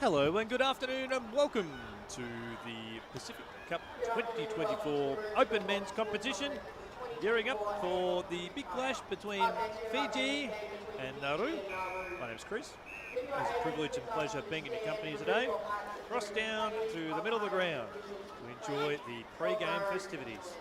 Hello and good afternoon and welcome to the Pacific Cup 2024 Open Men's Competition. Gearing up for the big clash between Fiji and Nauru. My name's Chris. It's a privilege and pleasure being in your company today. Cross down to the middle of the ground to enjoy the pre-game festivities.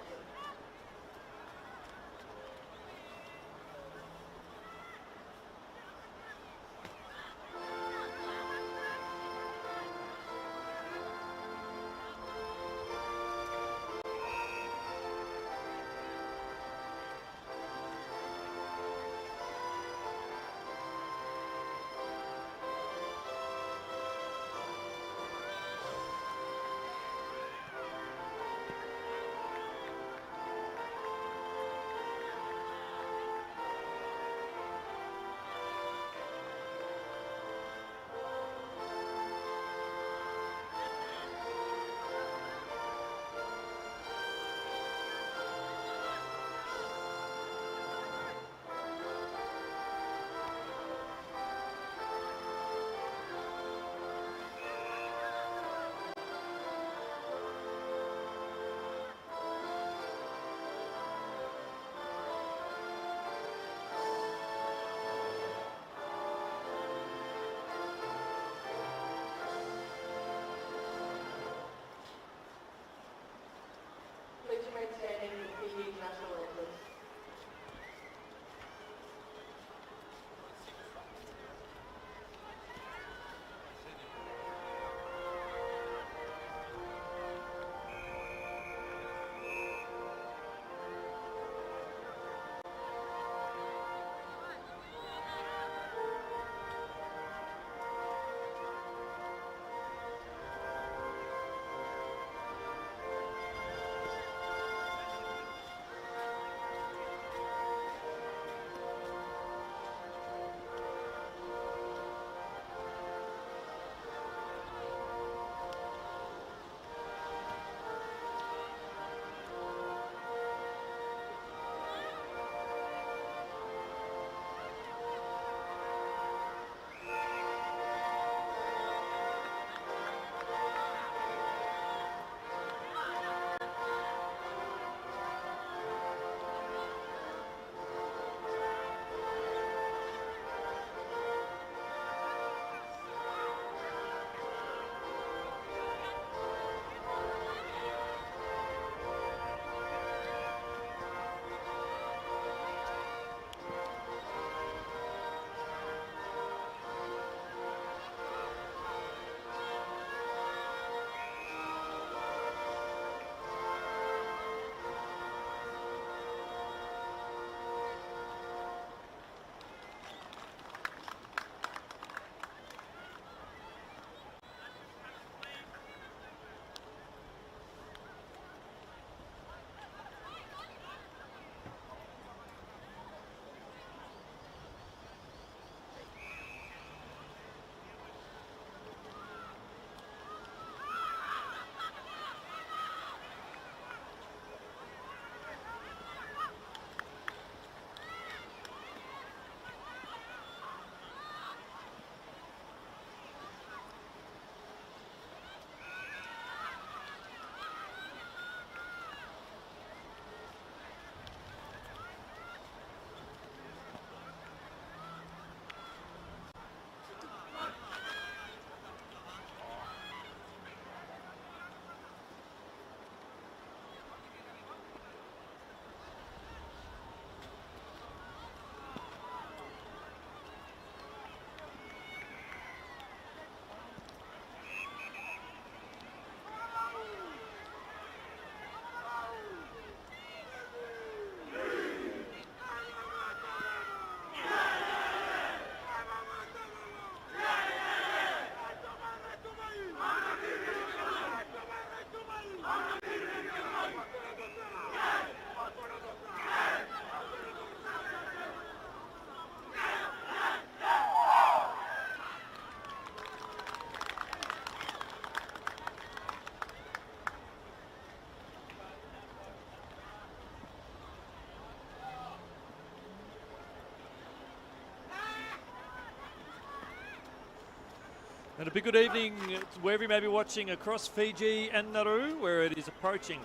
And a big good evening wherever you may be watching across Fiji and Nauru, where it is approaching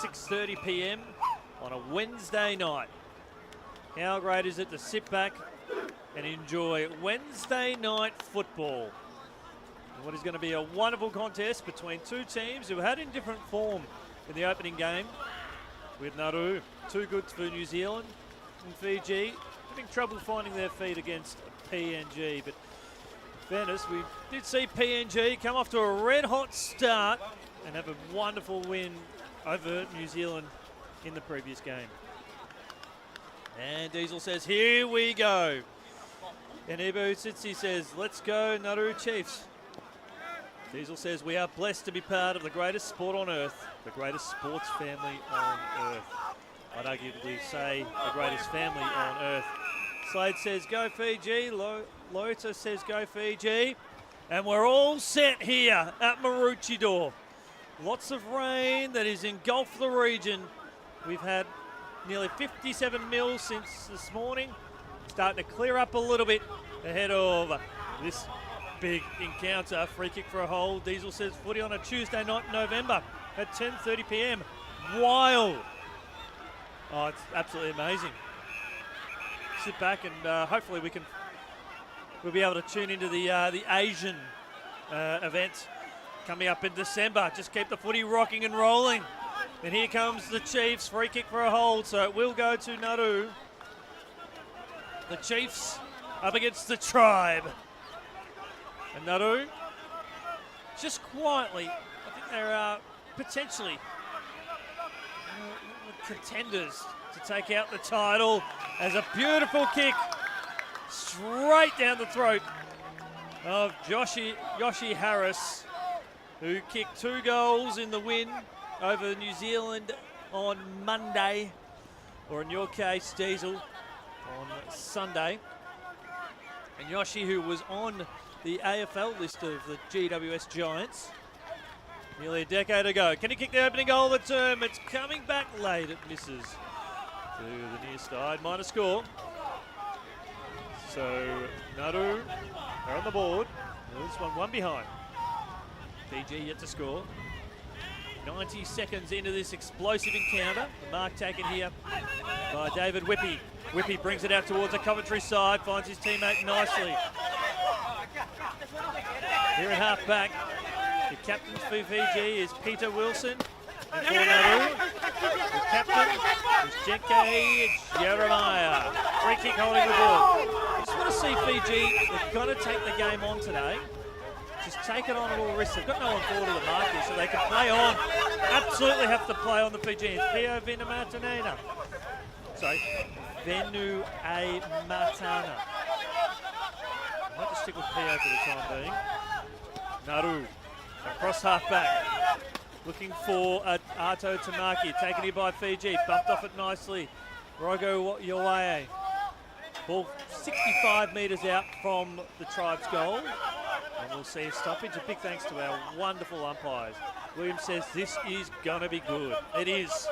6:30 p.m. on a Wednesday night. How great is it to sit back and enjoy Wednesday night football? And what is going to be a wonderful contest between two teams who had in different form in the opening game, with Nauru too good for New Zealand and Fiji having trouble finding their feet against PNG. But in fairness, we did see PNG come off to a red-hot start and have a wonderful win over New Zealand in the previous game. And Diesel says, here we go. And Ibu Sitsi says, let's go Nauru Chiefs. Diesel says, we are blessed to be part of the greatest sport on earth, the greatest sports family on earth. I'd arguably say the greatest family on earth. Slade says, go Fiji. Lota says, go Fiji. And we're all set here at Maroochydore. Lots of rain that has engulfed the region. We've had nearly 57 mils since this morning. Starting to clear up a little bit ahead of this big encounter. Free kick for a hole. Diesel says footy on a Tuesday night in November at 10:30 p.m. Wild. Oh, it's absolutely amazing. Sit back and hopefully we'll be able to tune into the Asian event coming up in December. Just keep the footy rocking and rolling. And here comes the Chiefs. Free kick for a hold, so it will go to Nauru. The Chiefs up against the Tribe. And Nauru, just quietly, I think they're potentially contenders to take out the title, as a beautiful kick straight down the throat of Yoshi Harris, who kicked 2 goals in the win over New Zealand on Monday, or in your case, Diesel, on Sunday. And Yoshi, who was on the AFL list of the GWS Giants nearly a decade ago. Can he kick the opening goal of the term? It's coming back late. It misses to the near side. Minor score. So Nauru are on the board. This one behind. Fiji yet to score. 90 seconds into this explosive encounter. The mark taken here by David Whippy. Whippy brings it out towards the Coventry side, finds his teammate nicely. Here at half back, the captain for Fiji is Peter Wilson. And for Nauru, the captain is Jenke Jeremiah. Free kick holding the ball. I just want to see Fiji, they've got to take the game on today. Just take it on at all risks. They've got no one forward of the mark here, so they can play on. Absolutely have to play on the Fijians. Pio Venumatanena. Sorry, Venu A. Matana. I might just stick with Pio for the time being. Nauru, across half back. Looking for Arto Tamaki. Taken here by Fiji. Bumped off it nicely. Rogo Yoae. Ball 65 metres out from the Tribe's goal. And we'll see a stoppage. A big thanks to our wonderful umpires. William says this is going to be good. It is.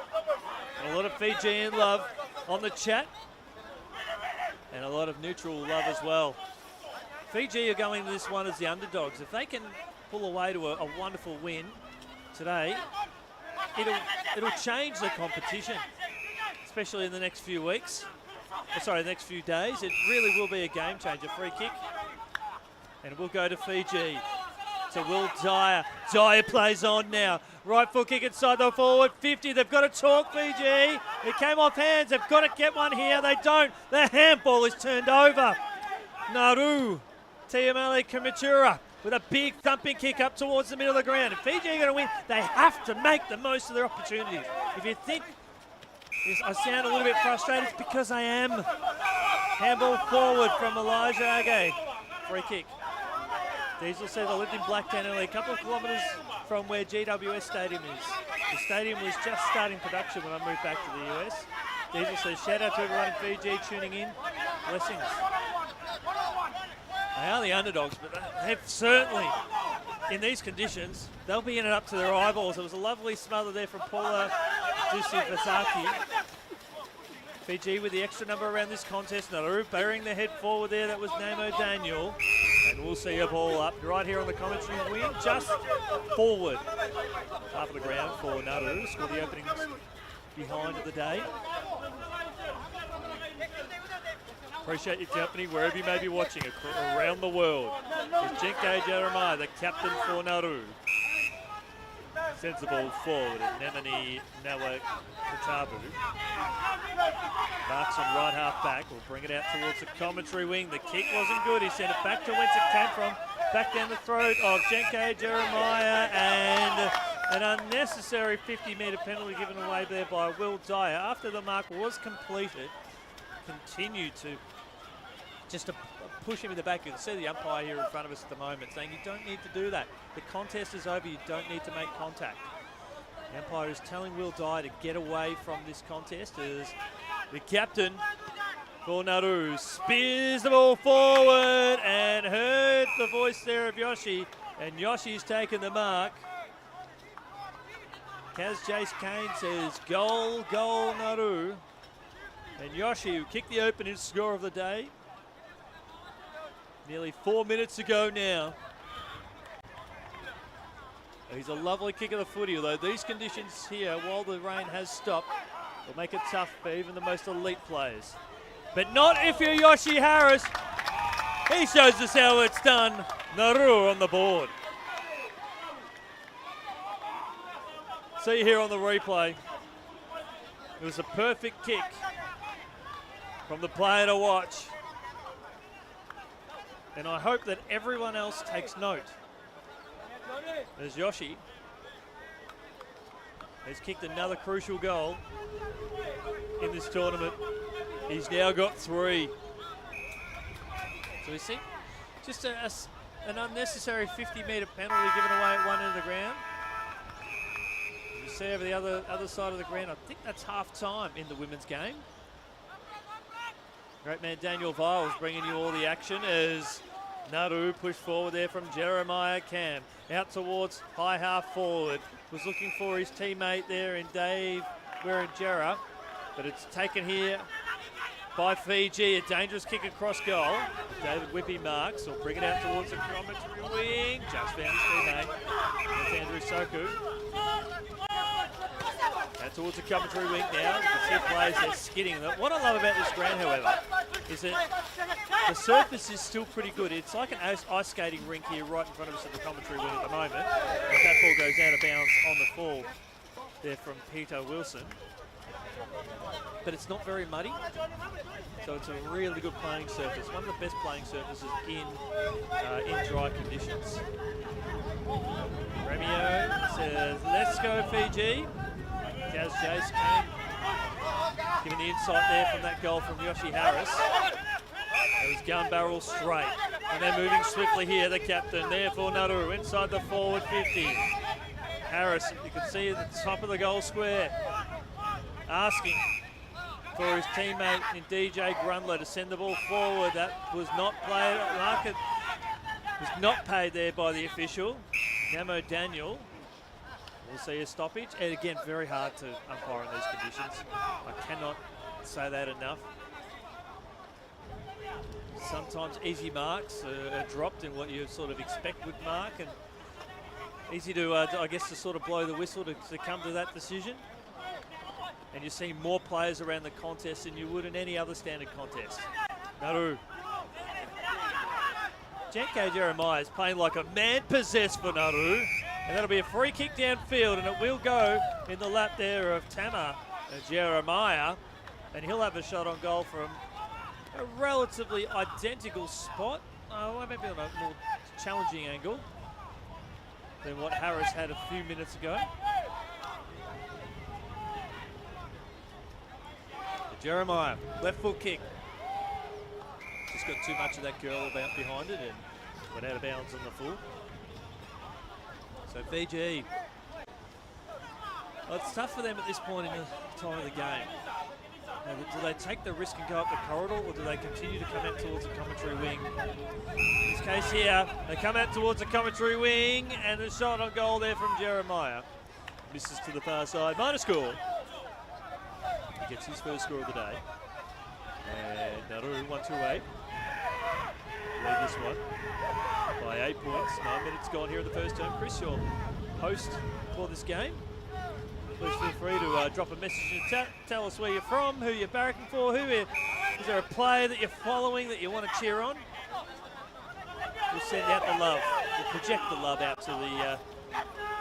And a lot of Fijian love on the chat. And a lot of neutral love as well. Fiji are going to this one as the underdogs. If they can pull away to a wonderful win today, it'll change the competition, especially in the next few weeks. The next few days. It really will be a game changer. Free kick. And it will go to Fiji. To Will Dyer. Dyer plays on now. Right foot kick inside the forward 50. They've got to talk, Fiji. It came off hands. They've got to get one here. They don't. The handball is turned over. Nauru. Tiamale Kamitura with a big thumping kick up towards the middle of the ground. If Fiji are going to win, they have to make the most of their opportunities. If you think I sound a little bit frustrated, it's because I am. Handball forward from Elijah Age. Free kick. Diesel says I lived in Blacktown only a couple of kilometres from where GWS Stadium is. The stadium was just starting production when I moved back to the US. Diesel says shout out to everyone in Fiji tuning in. Blessings. They are the underdogs, but they've certainly, in these conditions, they'll be in it up to their eyeballs. It was a lovely smother there from Paula Dusivasaki. Fiji with the extra number around this contest. Nauru burying their head forward there. That was Namo Daniel. And we'll see a ball up right here on the commentary wing, just forward. Half of the ground for Nauru. Scored the opening behind of the day. Appreciate your company wherever you may be watching around the world. It's Jenke Jeremiah, the captain for Nauru. Sends the ball forward and Nemani Nawa Katabu. Marks on right half back. Will bring it out towards the commentary wing. The kick wasn't good. He sent it back to whence it came from. Back down the throat of Jenke Jeremiah, and an unnecessary 50-metre penalty given away there by Will Dyer. After the mark was completed, continued to just to push him in the back. You can see the umpire here in front of us at the moment saying you don't need to do that. The contest is over, you don't need to make contact. The umpire is telling Will Dyer to get away from this contest as the captain for Nauru spears the ball forward and heard the voice there of Yoshi, and Yoshi's taken the mark. Kaz Jace Kane says goal, goal Nauru. And Yoshi, who kicked the opening score of the day, nearly 4 minutes to go now. He's a lovely kick of the footy, although these conditions here, while the rain has stopped, will make it tough for even the most elite players. But not if you're Yoshi Harris. He shows us how it's done. Nauru on the board. See here on the replay, it was a perfect kick from the player to watch. And I hope that everyone else takes note. There's Yoshi. He's kicked another crucial goal in this tournament. He's now got 3. So we see just an unnecessary 50-metre penalty given away at one end of the ground. You see over the other side of the ground, I think that's half-time in the women's game. Great man Daniel Viles bringing you all the action as Nauru pushed forward there from Jeremiah Cam. Out towards high half forward. Was looking for his teammate there in Dave Werengera. But it's taken here by Fiji. A dangerous kick across goal. David Whippy marks. Will bring it out towards the commentary wing. Just found his teammate. That's Andrew Soku. Out towards the commentary wing now. You can see players there skidding. What I love about this ground, however, is that the surface is still pretty good. It's like an ice skating rink here right in front of us at the commentary wing at the moment. As that ball goes out of bounds on the fall there from Peter Wilson. But it's not very muddy, so it's a really good playing surface. One of the best playing surfaces in dry conditions. Remio says, let's go Fiji. Kaz Jace came, giving the insight there from that goal from Yoshi Harris. It was gun barrel straight. And they're moving swiftly here, the captain there for Nauru, inside the forward 50. Harris, you can see at the top of the goal square, asking for his teammate in DJ Grundler to send the ball forward. That was not played. Market was not paid there by the official, Namo Daniel. We'll see a stoppage. And again, very hard to umpire in these conditions. I cannot say that enough. Sometimes easy marks are dropped in what you sort of expect with mark, and easy to, I guess, to sort of blow the whistle to come to that decision. And you see more players around the contest than you would in any other standard contest. Nauru. Jenke Jeremiah is playing like a man possessed for Nauru. And that'll be a free kick downfield, and it will go in the lap there of Tama Jeremiah. And he'll have a shot on goal from a relatively identical spot. Maybe on a more challenging angle than what Harris had a few minutes ago. Jeremiah, left foot kick. Just got too much of that curl about behind it and went out of bounds on the full. So Fiji, well, it's tough for them at this point in the time of the game. Now, do they take the risk and go up the corridor, or do they continue to come out towards the commentary wing? In this case here, they come out towards the commentary wing, and the shot on goal there from Jeremiah. Misses to the far side, minor score. He gets his first score of the day. And Nauru 1-2-8. lead this one by 8 points. 9 minutes gone here in the first term. Chris, your host for this game. Please feel free to drop a message in the chat. Tell us where you're from, who you're barracking for, is there a player that you're following that you want to cheer on? We'll send out the love. We'll project the love out to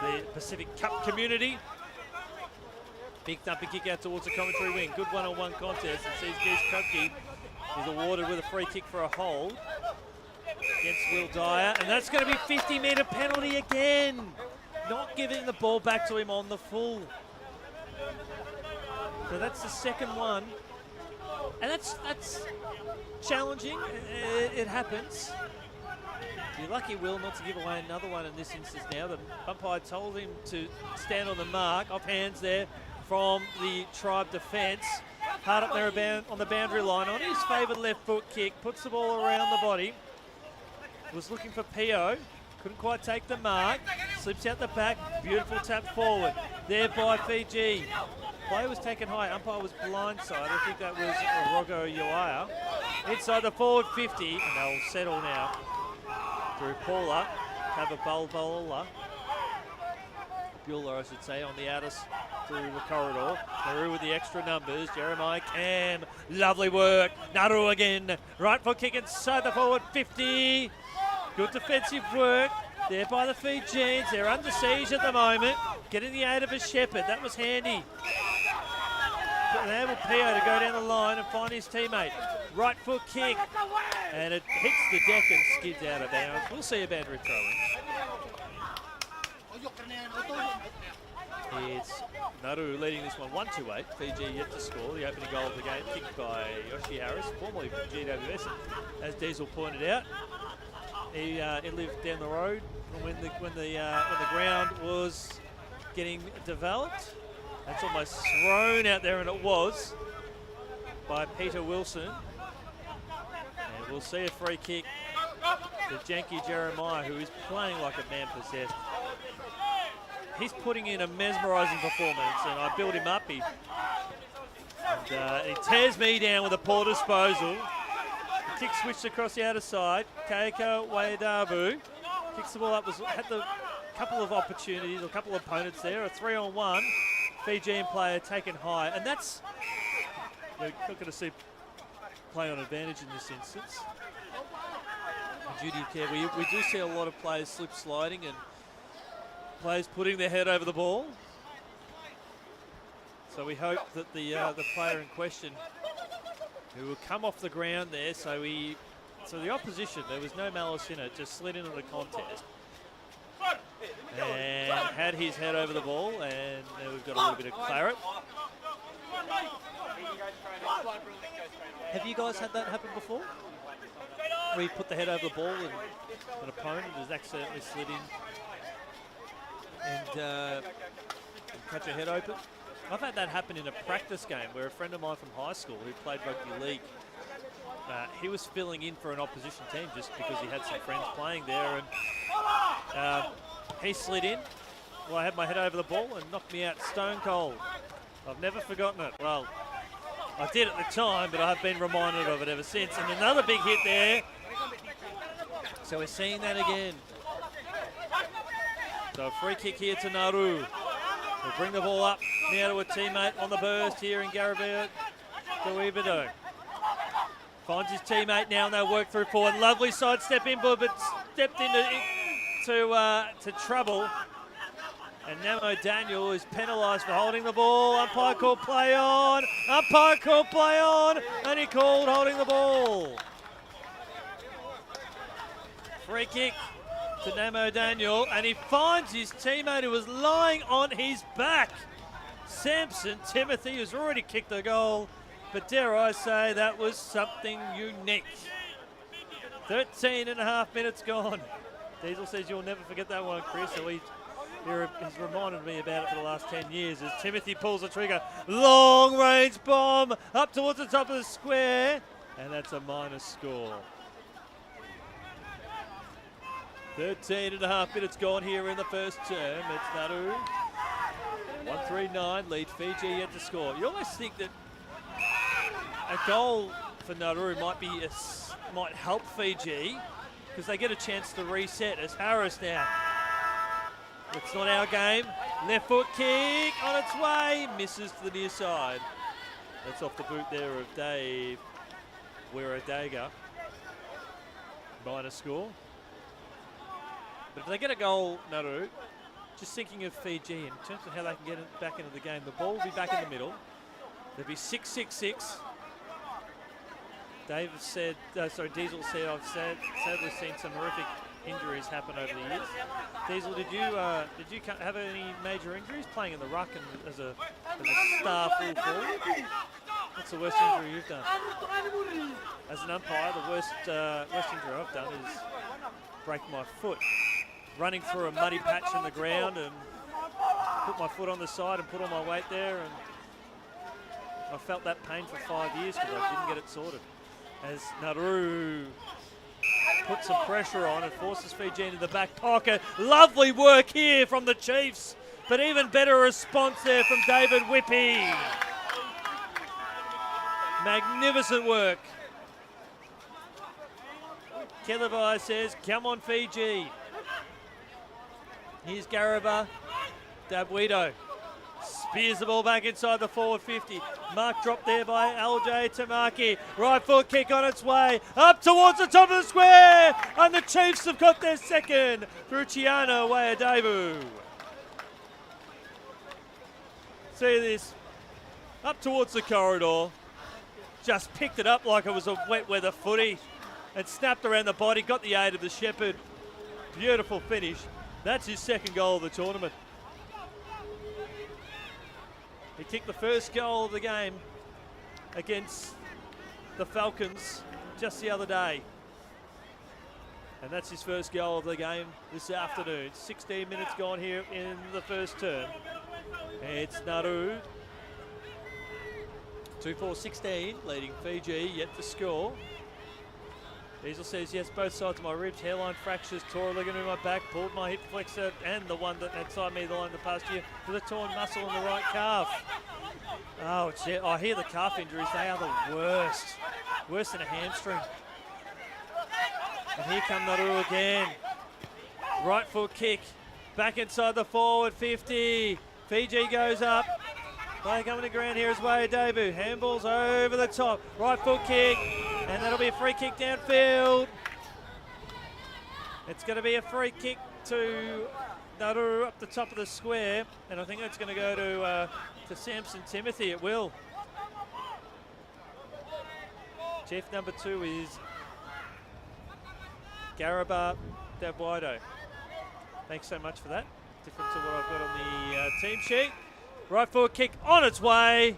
the Pacific Cup community. Big thumping kick out towards the commentary wing. Good one-on-one contest, and sees Geese Krupke is awarded with a free kick for a hold against Will Dyer, and that's going to be 50-metre penalty again. Not giving the ball back to him on the full. So that's the second one, and that's challenging. It happens. You're lucky, Will, not to give away another one in this instance now. The umpire told him to stand on the mark. Off hands there from the Tribe defence. Hard up there on the boundary line. On his favoured left foot kick. Puts the ball around the body. Was looking for Pio. Couldn't quite take the mark. Slips out the back. Beautiful tap forward. There by Fiji. Play was taken high. Umpire was blindside. I think that was Rogo Uaya. Inside the forward 50. And they'll settle now. Through Paula, Bueller, I should say, on the outer through the corridor. Nauru with the extra numbers. Jeremiah Cam, lovely work. Nauru again, right foot kick inside the forward 50. Good defensive work there by the Fijians. They're under siege at the moment. Getting the aid of a Shepherd, that was handy. Enable Pio to go down the line and find his teammate. Right foot kick, and it hits the deck and skids out of bounds. We'll see a boundary throw in. It's Nauru leading this one 1-8. Fiji yet to score. The opening goal of the game, kicked by Yoshi Harris, formerly from GWS. As Diesel pointed out, he lived down the road when the ground was getting developed. That's almost thrown out there, and it was by Peter Wilson. And we'll see a free kick to Janky Jeremiah, who is playing like a man possessed. He's putting in a mesmerising performance, and I build him up. He tears me down with a poor disposal. The kick switched across the outer side. Keiko Waedabu kicks the ball up, had a couple of opportunities, a couple of opponents there, a 3-on-1. Fijian player taken high, and that's, we're not going to see play on advantage in this instance. Duty of care, we do see a lot of players slip sliding and players putting their head over the ball. So we hope that the player in question, who will come off the ground there, so the opposition, there was no malice in it, just slid into the contest. And had his head over the ball, and we've got a little bit of claret. Have you guys had that happen before? Where you put the head over the ball and an opponent has accidentally slid in and cut your head open? I've had that happen in a practice game where a friend of mine from high school who played rugby league, he was filling in for an opposition team just because he had some friends playing there, and he slid in. Well, I had my head over the ball and knocked me out stone cold. I've never forgotten it. Well, I did at the time, but I've been reminded of it ever since. And another big hit there. So we're seeing that again. So a free kick here to Nauru. We'll bring the ball up now to a teammate on the burst here in Garibia Duibido. Finds his teammate now, and they'll work through forward. Lovely sidestep in, but stepped into trouble. And Namo Daniel is penalised for holding the ball. Umpire called play on. Umpire called play on. And he called holding the ball. Free kick to Namo Daniel. And he finds his teammate who was lying on his back. Samson Timothy has already kicked the goal. But dare I say, that was something unique. 13.5 minutes gone. Diesel says you'll never forget that one, Chris. So he's reminded me about it for the last 10 years as Timothy pulls the trigger. Long range bomb up towards the top of the square. And that's a minus score. 13.5 minutes gone here in the first term. It's Nauru. 139 lead Fiji yet to score. You almost think that a goal for Nauru might help Fiji because they get a chance to reset as Harris now. It's not our game. Left foot kick on its way. Misses to the near side. That's off the boot there of Dave Wiradega. Minor score. But if they get a goal, Nauru, just thinking of Fiji in terms of how they can get it back into the game, the ball will be back in the middle. There'll be 6-6-6. Diesel said, I've sadly seen some horrific injuries happen over the years. Diesel, did you have any major injuries playing in the ruck and as a star full forward? What's the worst injury you've done? As an umpire, the worst injury I've done is break my foot. Running through a muddy patch in the ground and put my foot on the side and put all my weight there, and I felt that pain for 5 years because I didn't get it sorted. As Nauru puts some pressure on and forces Fiji into the back pocket. Lovely work here from the Chiefs, but even better response there from David Whippy. Magnificent work. Calibre says, come on Fiji. Here's Garaba, Dabwido. Spears the ball back inside the forward 50. Mark dropped there by LJ Tamaki. Right foot kick on its way. Up towards the top of the square. And the Chiefs have got their second through Chiana Wayadevu. See this. Up towards the corridor. Just picked it up like it was a wet weather footy. And snapped around the body. Got the aid of the Shepherd. Beautiful finish. That's his second goal of the tournament. He kicked the first goal of the game against the Falcons just the other day. And that's his first goal of the game this afternoon. 16 minutes gone here in the first term. It's Nauru. 2-4-16, leading Fiji, yet to score. Diesel says, yes, both sides of my ribs, hairline fractures, tore a ligament in my back, pulled my hip flexor, and the one that outside me the line the past year with a torn muscle in the right calf. Oh, I hear the calf injuries, they are the worst. Worse than a hamstring. And here come Nauru again. Right foot kick, back inside the forward 50. Fiji goes up. Play coming to ground here as way debut. Handballs over the top. Right foot kick. And that'll be a free kick downfield. It's going to be a free kick to Nauru up the top of the square. And I think that's going to go to Samson Timothy. It will. Chief number 2 is Garaba Dabwido. Thanks so much for that. Different to what I've got on the team sheet. Right forward kick on its way.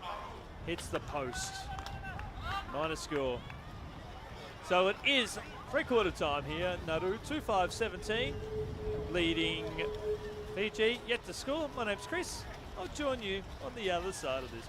Hits the post. Minor score. So it is three-quarter time here. Nauru 2-5-17, leading Fiji yet to score. My name's Chris. I'll join you on the other side of this.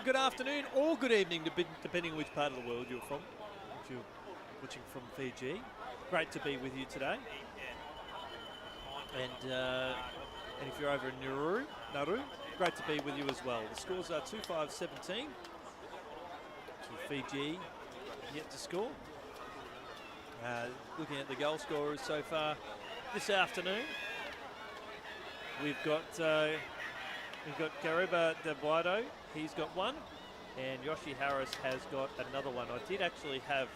good afternoon, or good evening, depending on which part of the world you're from. If you're watching from Fiji, great to be with you today. And if you're over in Nauru, great to be with you as well. The scores are 2-5-17 to Fiji, yet to score. Looking at the goal scorers so far this afternoon, we've got Calibre Debuado, he's got one, and Yoshi Harris has got another one. I did actually have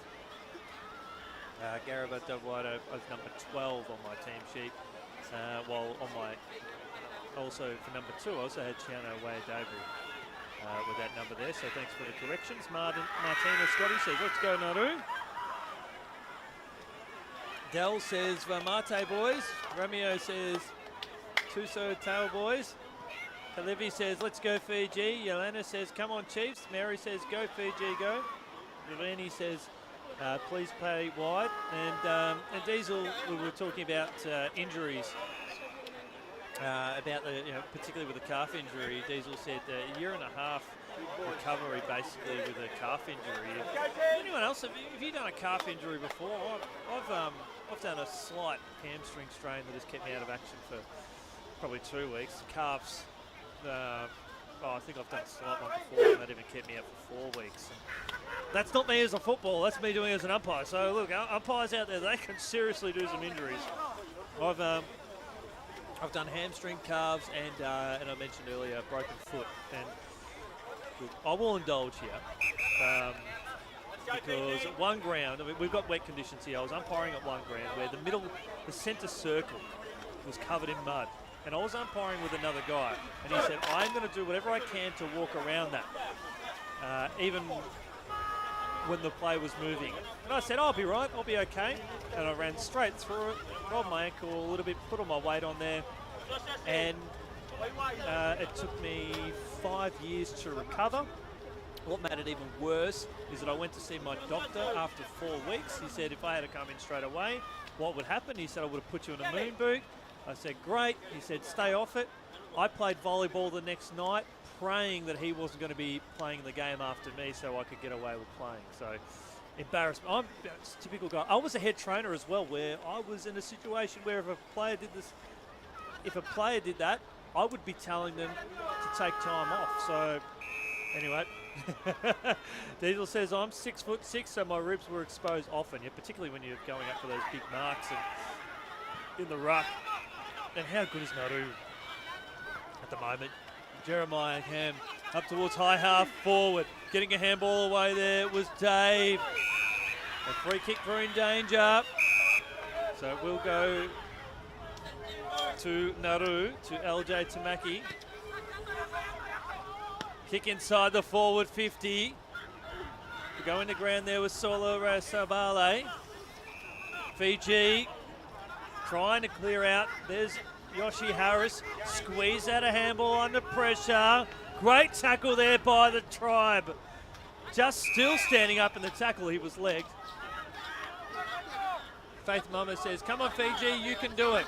Calibre Debuado as number 12 on my team sheet, while on my, also for number 2, I also had Chiano Wayadabu with that number there, so thanks for the corrections. Martina Scotty says, let's go Nauru. Dell says, Vamate boys. Romeo says, Tuso Tail boys. Kalevi says, let's go Fiji. Yelena says, come on Chiefs. Mary says, go Fiji, go. Eleni says, please play wide. And Diesel, we were talking about injuries. About the, particularly with the calf injury. Diesel said a year and a half recovery basically with a calf injury. Anyone else, have you done a calf injury before? I've done a slight hamstring strain that has kept me out of action for probably 2 weeks. Calves, I think I've done a slight one before, and that even kept me out for 4 weeks. And that's not me as a footballer, that's me doing it as an umpire. So look, umpires out there, they can seriously do some injuries. I've done hamstring, calves, and I mentioned earlier broken foot. And look, I will indulge here because at one ground, we've got wet conditions here. I was umpiring at one ground where the centre circle was covered in mud, and I was umpiring with another guy, and he said, "I'm going to do whatever I can to walk around that, even when the play was moving." And I said, "I'll be right, I'll be okay." And I ran straight through it, rolled my ankle a little bit, put all my weight on there, and it took me 5 years to recover. What made it even worse is that I went to see my doctor after 4 weeks. He said if I had to come in straight away, what would happen? He said I would have put you in a moon boot. I said, great. He said, stay off it. I played volleyball the next night, praying that he wasn't going to be playing the game after me so I could get away with playing. So, embarrassment. I'm a typical guy. I was a head trainer as well, where I was in a situation where if a player did that, I would be telling them to take time off. So, anyway, Diesel says I'm 6'6", so my ribs were exposed often, particularly when you're going up for those big marks and in the ruck. And how good is Nauru at the moment? Jeremiah Ham up towards high half forward, getting a handball away there was Dave. A free kick for in danger. So it will go to Nauru, to LJ Tamaki. Kick inside the forward 50. Going to ground there with Solo Rasabale. Fiji trying to clear out. There's Yoshi Harris. Squeeze out a handball under pressure. Great tackle there by the tribe. Just still standing up in the tackle. He was legged. Faith Mama says, come on Fiji, you can do it.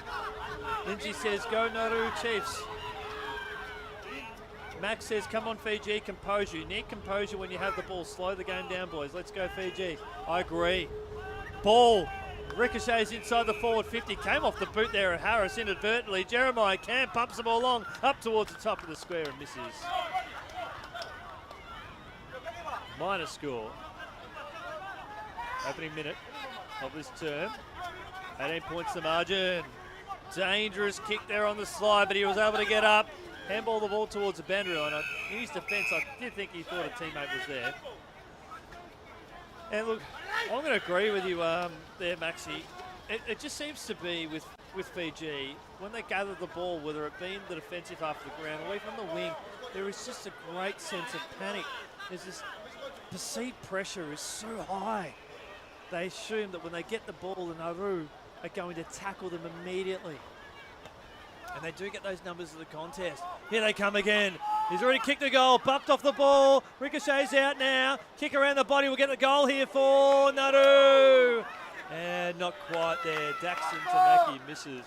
Lindsay says, go Nauru Chiefs. Max says, come on Fiji, compose you. Need composure when you have the ball. Slow the game down, boys. Let's go Fiji. I agree. Ball ricochets inside the forward 50. Came off the boot there at Harris inadvertently. Jeremiah Cam pumps the ball along up towards the top of the square and misses. Minor score. Opening minute of this term. 18 points the margin. Dangerous kick there on the slide, but he was able to get up. Handball the ball towards the boundary line. In his defence, I did think he thought a teammate was there. And look, I'm going to agree with you there, Maxi. It just seems to be with Fiji, when they gather the ball, whether it be in the defensive half of the ground or even on the wing, there is just a great sense of panic. There's this perceived pressure is so high. They assume that when they get the ball, the Nauru are going to tackle them immediately. And they do get those numbers of the contest. Here they come again. He's already kicked the goal, bumped off the ball. Ricochet's out now. Kick around the body. We'll get the goal here for Nauru. And not quite there. Daxon Tamaki misses.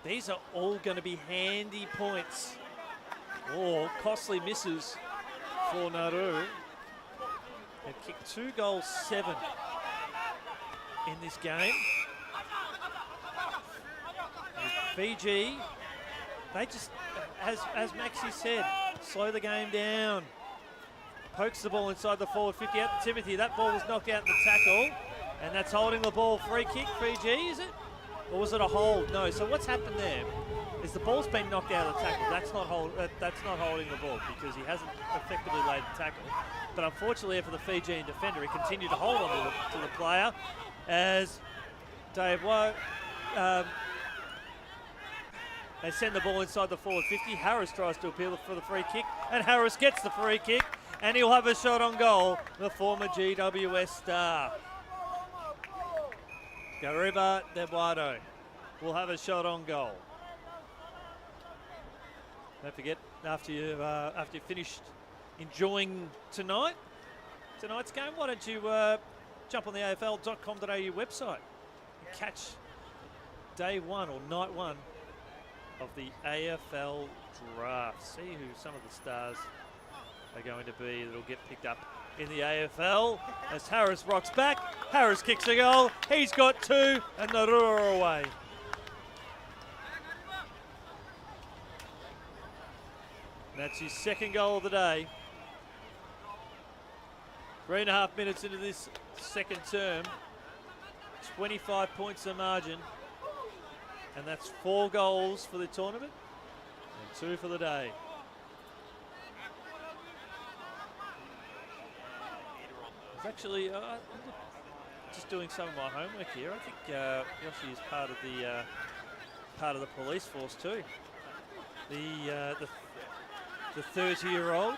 These are all going to be handy points. Or costly misses for Nauru. They've kicked 2 goals, 7 in this game. With Fiji, they just, as Maxie said, slow the game down. Pokes the ball inside the forward 50 out to Timothy. That ball was knocked out in the tackle, and that's holding the ball. Free kick, Fiji, is it? Or was it a hold? No. So what's happened there is the ball's been knocked out of the tackle. That's not holding the ball because he hasn't effectively laid the tackle. But unfortunately for the Fijian defender, he continued to hold on to the player as Dave Woe. They send the ball inside the forward 50. Harris tries to appeal for the free kick, and Harris gets the free kick, and he'll have a shot on goal, the former GWS star. Gariba Debuado will have a shot on goal. Don't forget, after you've finished enjoying tonight's game, why don't you jump on the AFL.com.au website and catch day 1 or night 1 of the AFL draft. See who some of the stars are going to be that'll get picked up in the AFL as Harris rocks back. Harris kicks a goal. He's got 2 and Nauru are away. And that's his second goal of the day. 3.5 minutes into this second term. 25 points the margin. And that's 4 goals for the tournament and 2 for the day. It's actually just doing some of my homework here. I think Yoshi is part of the police force too. The 30-year-old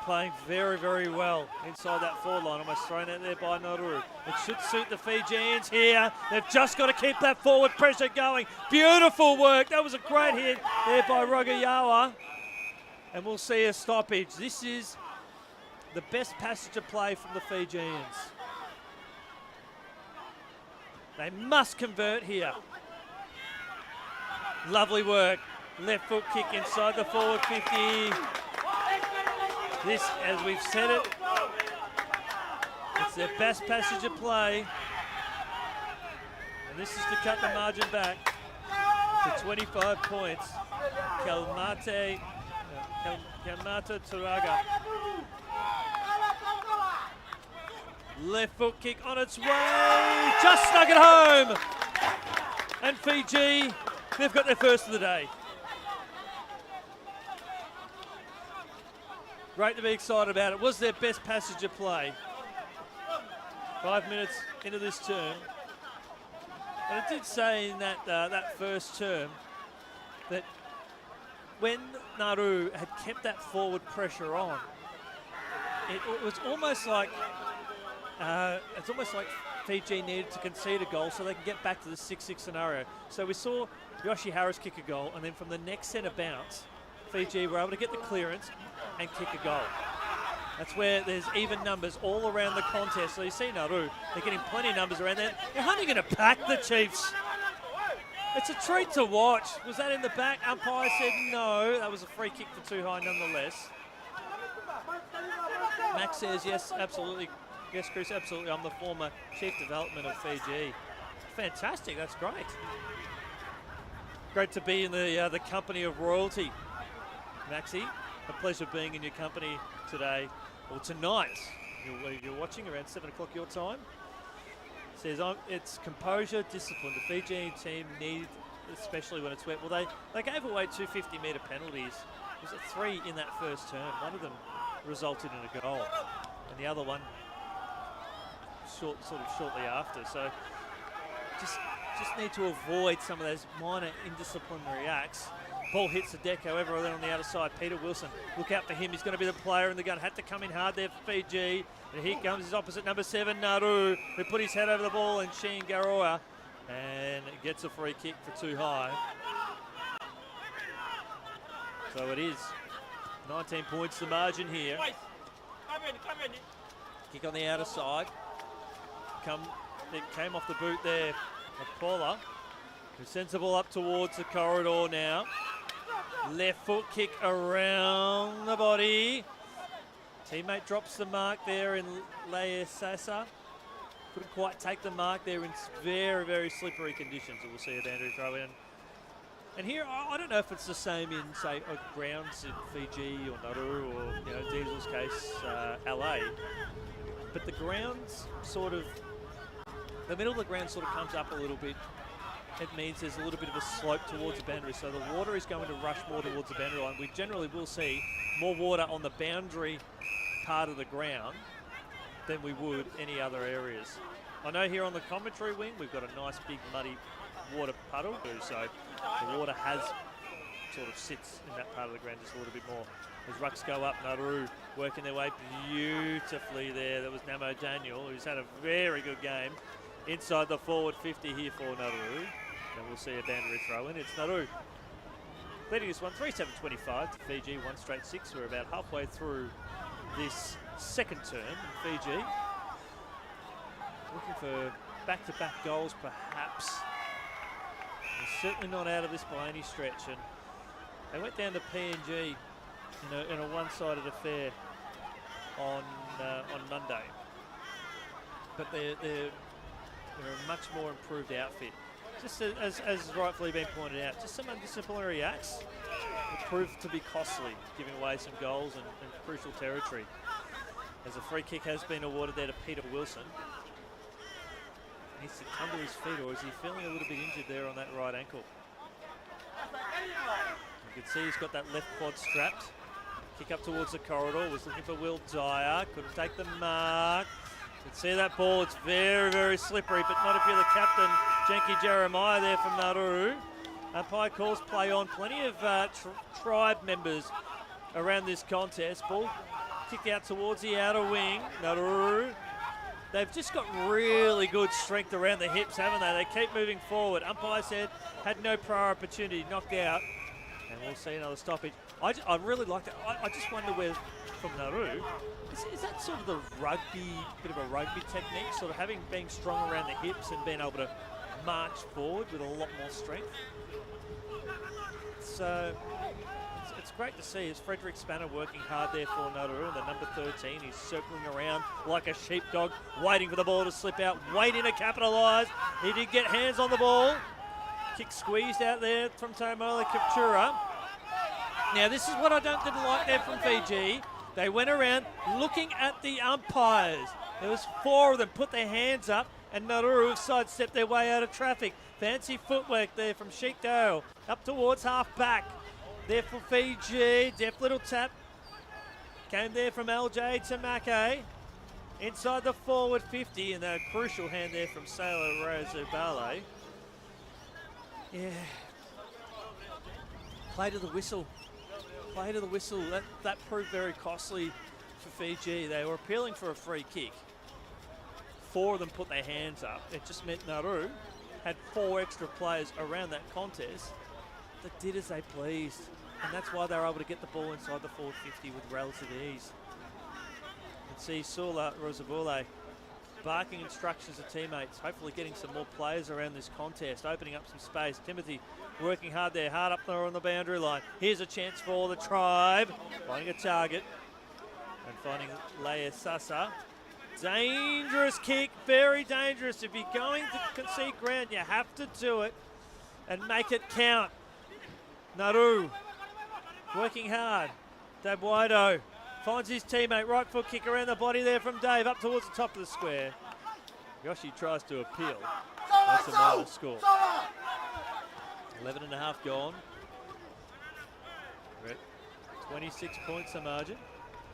playing very, very well inside that forward line. Almost thrown out there by Nauru. It should suit the Fijians here. They've just got to keep that forward pressure going. Beautiful work. That was a great hit there by Rogayawa. And we'll see a stoppage. This is the best passage of play from the Fijians. They must convert here. Lovely work. Left foot kick inside the forward 50. This, as we've said it, it's their best passage of play. And this is to cut the margin back to 25 points. Kalmata Turaga. Left foot kick on its way. Just snuck it home. And Fiji, they've got their first of the day. Great to be excited about it. Was their best passage of play. 5 minutes into this term. And it did say in that first term that when Nauru had kept that forward pressure on, it was almost like Fiji needed to concede a goal so they can get back to the 6-6 scenario. So we saw Yoshi Harris kick a goal, and then from the next centre bounce, Fiji were able to get the clearance and kick a goal. That's where there's even numbers all around the contest. So you see Nauru, they're getting plenty of numbers around there. They're only going to pack the Chiefs. It's a treat to watch. Was that in the back? Umpire said no. That was a free kick for too high nonetheless. Max says yes, absolutely. Yes, Chris, absolutely. I'm the former Chief Development of Fiji. Fantastic, that's great. Great to be in the company of royalty. Maxie, a pleasure being in your company today, or tonight. You're watching around 7 o'clock your time. Says it's composure, discipline. The Fijian team need, especially when it's wet. Well, they gave away 2 50-metre penalties. There was 3 in that first term. One of them resulted in a goal, and the other one shortly after. So just need to avoid some of those minor indisciplinary acts. Ball hits the deck, however, then on the outer side, Peter Wilson. Look out for him. He's going to be the player in the gun. Had to come in hard there for Fiji. And here comes his opposite, number 7, Nauru, who put his head over the ball, and Sheen Garoa, and gets a free kick for too high. So it is 19 points the margin here. Kick on the outer side. It came off the boot there of Paula, who sends the ball up towards the corridor now. Left foot kick around the body. Teammate drops the mark there in Sasa. Couldn't quite take the mark there in very, very slippery conditions. So we'll see a boundary throw in. And here, I don't know if it's the same in, say, grounds in Fiji or Nauru or, you know, Diesel's case, LA. But the grounds sort of, the middle of the ground sort of comes up a little bit. It means there's a little bit of a slope towards the boundary. So the water is going to rush more towards the boundary line. We generally will see more water on the boundary part of the ground than we would any other areas. I know here on the commentary wing, we've got a nice big muddy water puddle, so the water has sort of sits in that part of the ground just a little bit more. As rucks go up, Nauru working their way beautifully there. That was Namo Daniel, who's had a very good game inside the forward 50 here for Nauru. And we'll see a boundary throw in. It's Nauru leading this one 3-7-25 to Fiji, 1 straight 6. We're about halfway through this second term in Fiji. Looking for back-to-back goals perhaps. They're certainly not out of this by any stretch, and they went down to PNG in a one-sided affair on Monday. But they're a much more improved outfit. Just as rightfully been pointed out, just some undisciplinary acts that proved to be costly, giving away some goals and crucial territory. As a free kick has been awarded there to Peter Wilson. Needs to come to his feet, or is he feeling a little bit injured there on that right ankle? You can see he's got that left quad strapped. Kick up towards the corridor, was looking for Will Dyer, couldn't take the mark. You can see that ball, it's very, very slippery, but not if you're the captain, Jenki Jeremiah there from Nauru. Umpire calls play on. Plenty of tribe members around this contest. Ball kicked out towards the outer wing. Nauru. They've just got really good strength around the hips, haven't they? They keep moving forward. Umpire said had no prior opportunity, knocked out. And we'll see another stoppage. I really like that. I just wonder where, from Nauru, is that sort of the rugby, bit of a rugby technique, sort of being strong around the hips and being able to march forward with a lot more strength. So it's great to see as Frederick Spanner working hard there for Nauru, and the number 13, he's circling around like a sheepdog, waiting for the ball to slip out, waiting to capitalise. He did get hands on the ball. Kick squeezed out there from Taimola Kaptura. Now this is what I didn't like there from Fiji. They went around looking at the umpires. There was 4 of them put their hands up, and Nauru have sidestepped their way out of traffic. Fancy footwork there from Sheik Dale up towards half back. There for Fiji, deft little tap. Came there from LJ to Make. Inside the forward 50, and a crucial hand there from Sailor Razubale. Yeah. Play to the whistle. Play to the whistle. That proved very costly for Fiji. They were appealing for a free kick. 4 of them put their hands up. It just meant Nauru had 4 extra players around that contest that did as they pleased. And that's why they were able to get the ball inside the forward 50 with relative ease. You can see Sula Rosabule barking instructions to teammates, hopefully getting some more players around this contest, opening up some space. Timothy working hard there, hard up there on the boundary line. Here's a chance for the tribe, finding a target and finding Leia Sasa. Dangerous kick, very dangerous. If you're going to concede ground, you have to do it and make it count. Nauru working hard. Dabwaido finds his teammate, right foot kick around the body there from Dave, up towards the top of the square. Yoshi tries to appeal. That's a minor score. 11 and a half gone. We're at 26 points the margin.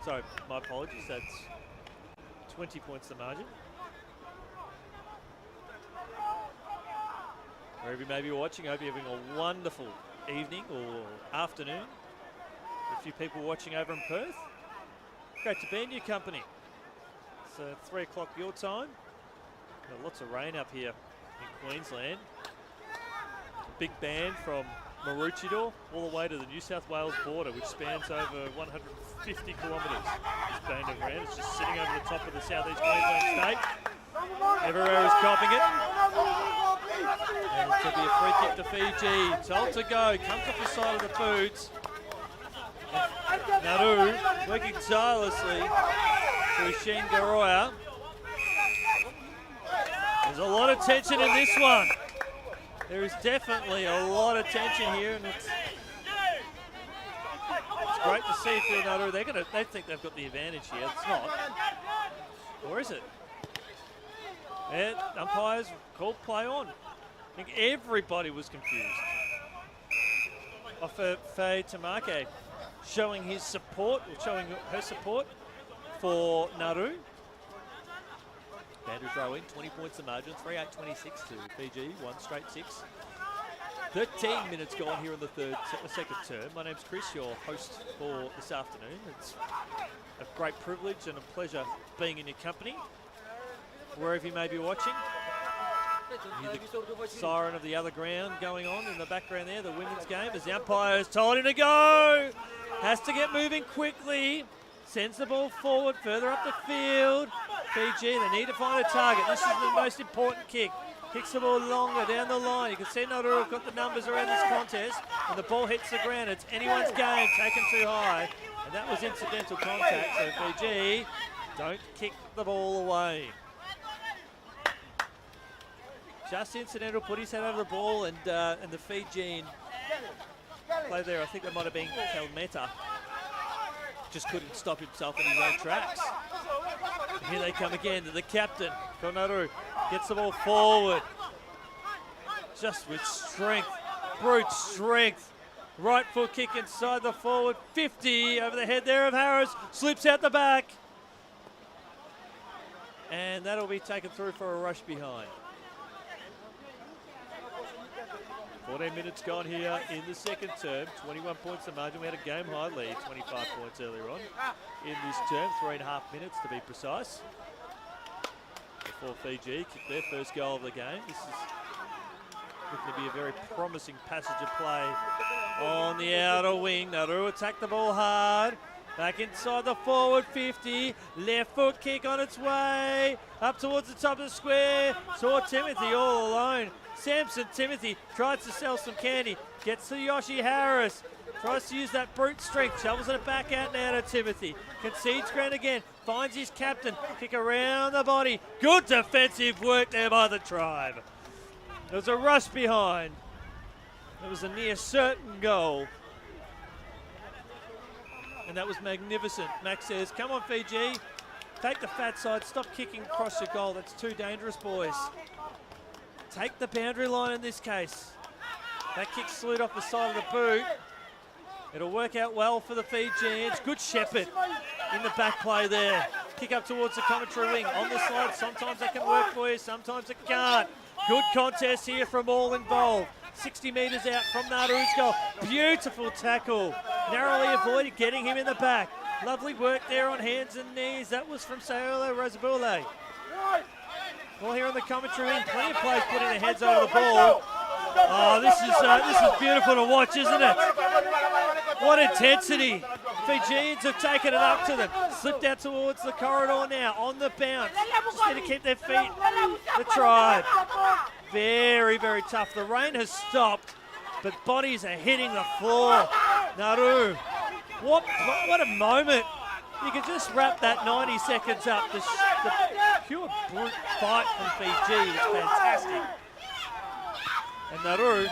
Sorry, my apologies, that's 20 points the margin. Wherever you may be watching, I hope you're having a wonderful evening or afternoon. A few people watching over in Perth. Great to be in your company. It's 3 o'clock your time. Got lots of rain up here in Queensland. Big band from Maroochydore all the way to the New South Wales border, which spans over 150 kilometres. This band of around is just sitting over the top of the southeast Queensland state. Everywhere is copping it. And it's going to be a free kick to Fiji. Told to go, comes off the side of the boots. Nauru working tirelessly to Shane Garoya. There's a lot of tension in this one. There is definitely a lot of tension here, and it's great to see for Nauru. They think they've got the advantage here. It's not. Or is it? And umpires called play on. I think everybody was confused. Ofa Faye Tamake showing his support, or showing her support for Nauru. Andrew throwing, 20 points the margin, 38-26 to Fiji, 1 straight 6. 13 minutes gone here in the second term. My name's Chris, your host for this afternoon. It's a great privilege and a pleasure being in your company, wherever you may be watching. You hear the siren of the other ground going on in the background there, the women's game, as the umpire's told him to go. Has to get moving quickly. Sends the ball forward, further up the field. Fiji, they need to find a target. This is the most important kick. Kicks the ball longer down the line. You can see Nauru have got the numbers around this contest. When the ball hits the ground, it's anyone's game, taken too high. And that was incidental contact, so Fiji don't kick the ball away. Just incidental, put his head over the ball, and the Fijian play there, I think that might have been Calmeta. Just couldn't stop himself in his own tracks. And here they come again to the captain, Nauru. Gets the ball forward. Just with strength, brute strength. Right foot kick inside the forward 50 over the head there of Harris. Slips out the back. And that'll be taken through for a rush behind. 14 minutes gone here in the second term. 21 points the margin. We had a game high lead, 25 points earlier on in this term. 3.5 minutes to be precise. Before Fiji kick their first goal of the game. This is looking to be a very promising passage of play on the outer wing. Nauru attack the ball hard. Back inside the forward 50. Left foot kick on its way. Up towards the top of the square. Saw Timothy all alone. Samson Timothy tries to sell some candy. Gets to Yoshi Harris. Tries to use that brute strength. Shovels it back out now to Timothy. Concedes ground again. Finds his captain. Kick around the body. Good defensive work there by the Tribe. There was a rush behind. It was a near certain goal. And that was magnificent. Max says, come on Fiji. Take the fat side. Stop kicking across your goal. That's too dangerous, boys. Take the boundary line in this case. That kick slewed off the side of the boot. It'll work out well for the Fijians. Good shepherd in the back play there. Kick up towards the commentary wing. On the side, sometimes that can work for you, sometimes it can't. Good contest here from all involved. 60 metres out from Nauru's goal. Beautiful tackle. Narrowly avoided getting him in the back. Lovely work there on hands and knees. That was from Sayolo Razabule. Well, here on the commentary wing, plenty of players putting their heads over the ball. Oh, this is beautiful to watch, isn't it? What intensity. Fijians have taken it up to them. Slipped out towards the corridor now, on the bounce. Just need to keep their feet. The Tribe. Very, very tough. The rain has stopped, but bodies are hitting the floor. Nauru, what a moment. You can just wrap that 90 seconds up. The pure brute fight from Fiji is fantastic. And Nauru,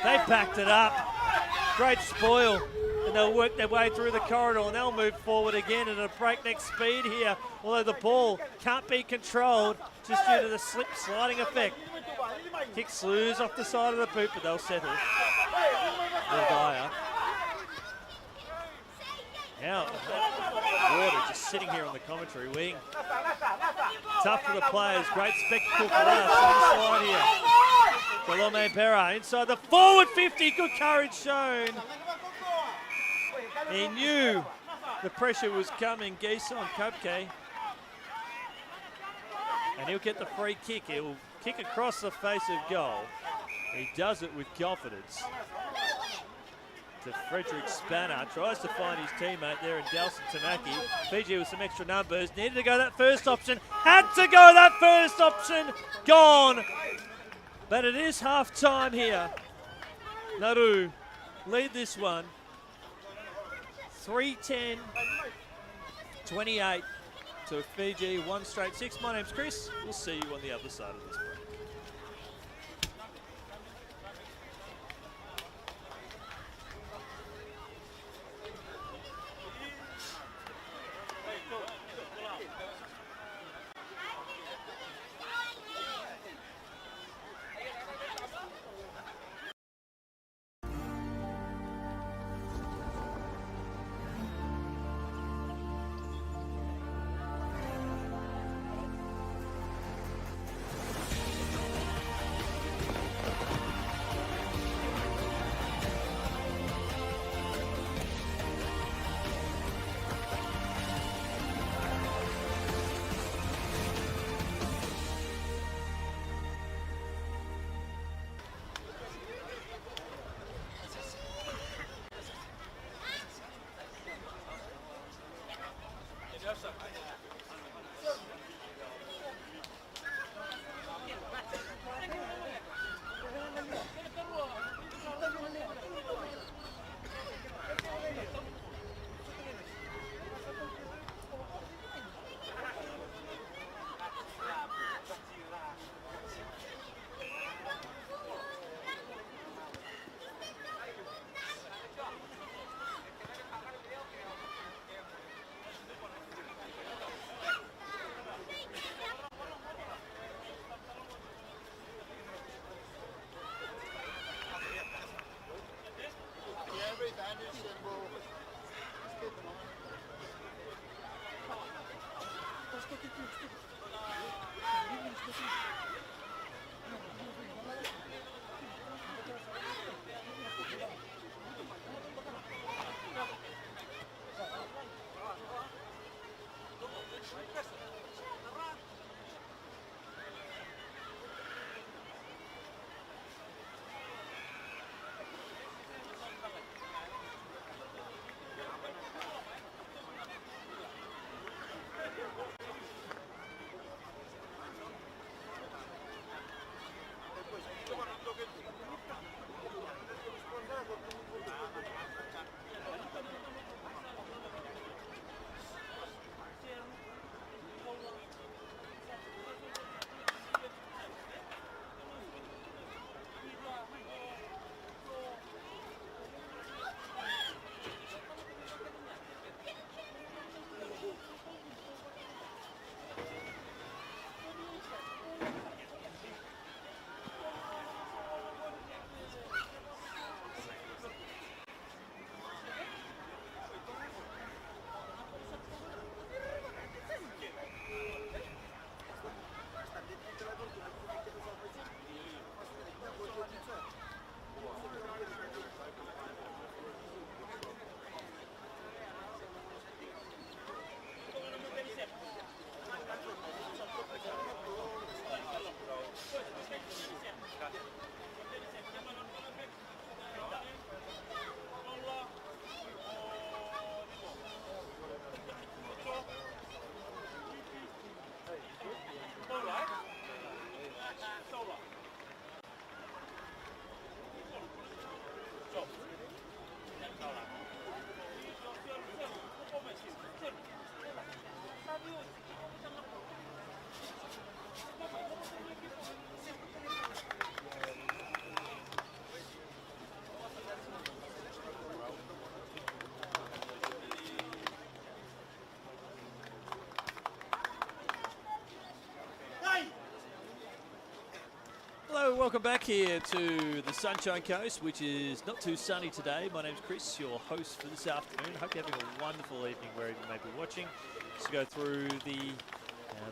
they backed it up. Great spoil. And they'll work their way through the corridor and they'll move forward again at a breakneck speed here. Although the ball can't be controlled just due to the slip sliding effect. Kick slews off the side of the boot, but they'll settle. Dyer. Now, Water just sitting here on the commentary wing. Tough for the players, great spectacle for us on the slide here. Salome Pera inside the forward 50, good courage shown. He knew the pressure was coming, Gison Kopke. And he'll get the free kick. He'll kick across the face of goal. He does it with confidence. To Frederick Spanner, tries to find his teammate there in Delson Tamaki. Fiji with some extra numbers, needed to go that first option, had to go that first option, gone. But it is half time here. Nauru lead this one. 3:10-28 to Fiji, 1 straight 6. My name's Chris. We'll see you on the other side of this break. Hello, welcome back here to the Sunshine Coast, which is not too sunny today. My name's Chris, your host for this afternoon. Hope you're having a wonderful evening wherever you may be watching. Just to go through the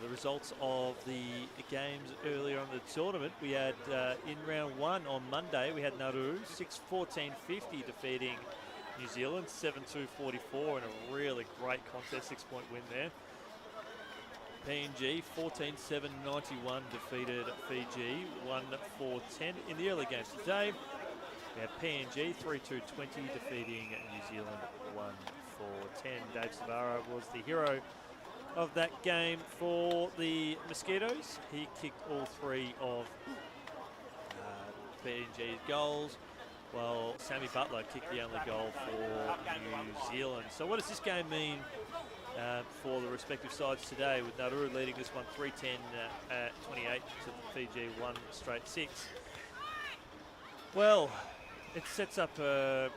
results of the games earlier on the tournament. We had in round 1 on Monday, we had Nauru 6-14-50 defeating New Zealand 7-2-44 in a really great contest, 6-point win there. PNG 14-7-91 defeated Fiji 1-4-10 in the early games today. We have PNG 3-2-20 defeating New Zealand 1-4-10. Dave Savara was the hero of that game for the Mosquitoes. He kicked all 3 of PNG's goals, while Sammy Butler kicked the only goal for New Zealand. So what does this game mean for the respective sides today, with Nauru leading this one 3-10 at 28 to Fiji 1 straight 6? Well, it sets up a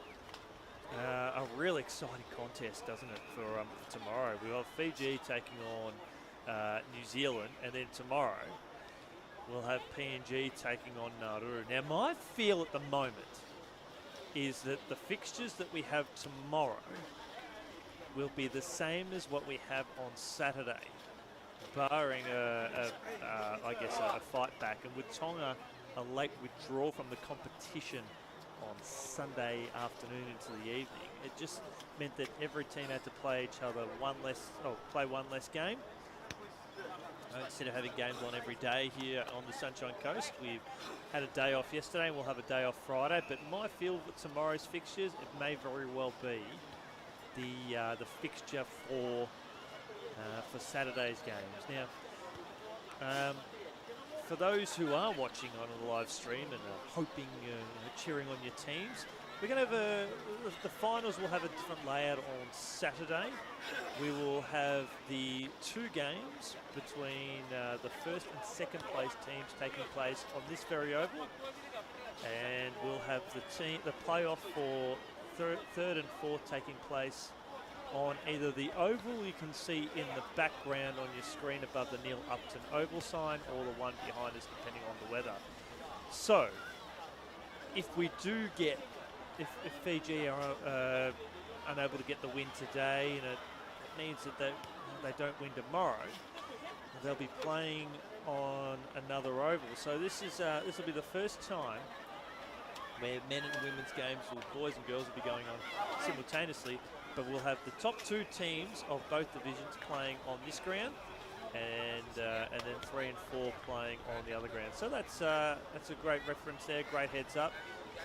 really exciting contest, doesn't it, for tomorrow. We'll have Fiji taking on New Zealand, and then tomorrow we'll have PNG taking on Nauru. Now, my feel at the moment is that the fixtures that we have tomorrow will be the same as what we have on Saturday, barring I guess a fight back, and with Tonga a late withdrawal from the competition on Sunday afternoon into the evening. It just meant that every team had to play each other play one less game. Instead of having games on every day here on the Sunshine Coast, we've had a day off yesterday and we'll have a day off Friday. But my feel for tomorrow's fixtures, it may very well be the fixture for Saturday's games. Now, for those who are watching on the live stream and are hoping, cheering on your teams, we're going to have the finals will have a different layout on Saturday. We will have the 2 games between the first and second place teams taking place on this very oval, and we'll have the playoff for third and fourth taking place on either the oval you can see in the background on your screen above the Neil Upton oval sign, or the one behind us, depending on the weather. So, if we do get, if Fiji are unable to get the win today, and it means that they don't win tomorrow, they'll be playing on another oval. So this will be the first time where men and women's games, or boys and girls, will be going on simultaneously. But we'll have the top 2 teams of both divisions playing on this ground, and then 3 and 4 playing on the other ground. So that's a great reference there, great heads up,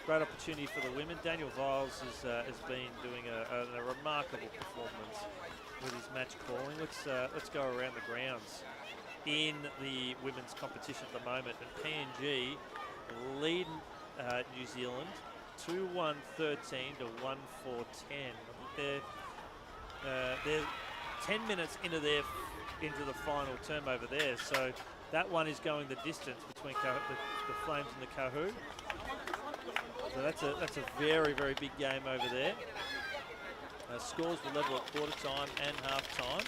great opportunity for the women. Daniel Viles has been doing a remarkable performance with his match calling. Let's go around the grounds in the women's competition at the moment. And PNG lead New Zealand 2-1-13 to 1-4-10. They're 10 minutes into the final term over there, so that one is going the distance between the Flames and the Kahoo. So that's a very, very big game over there. Scores will level at quarter time and half time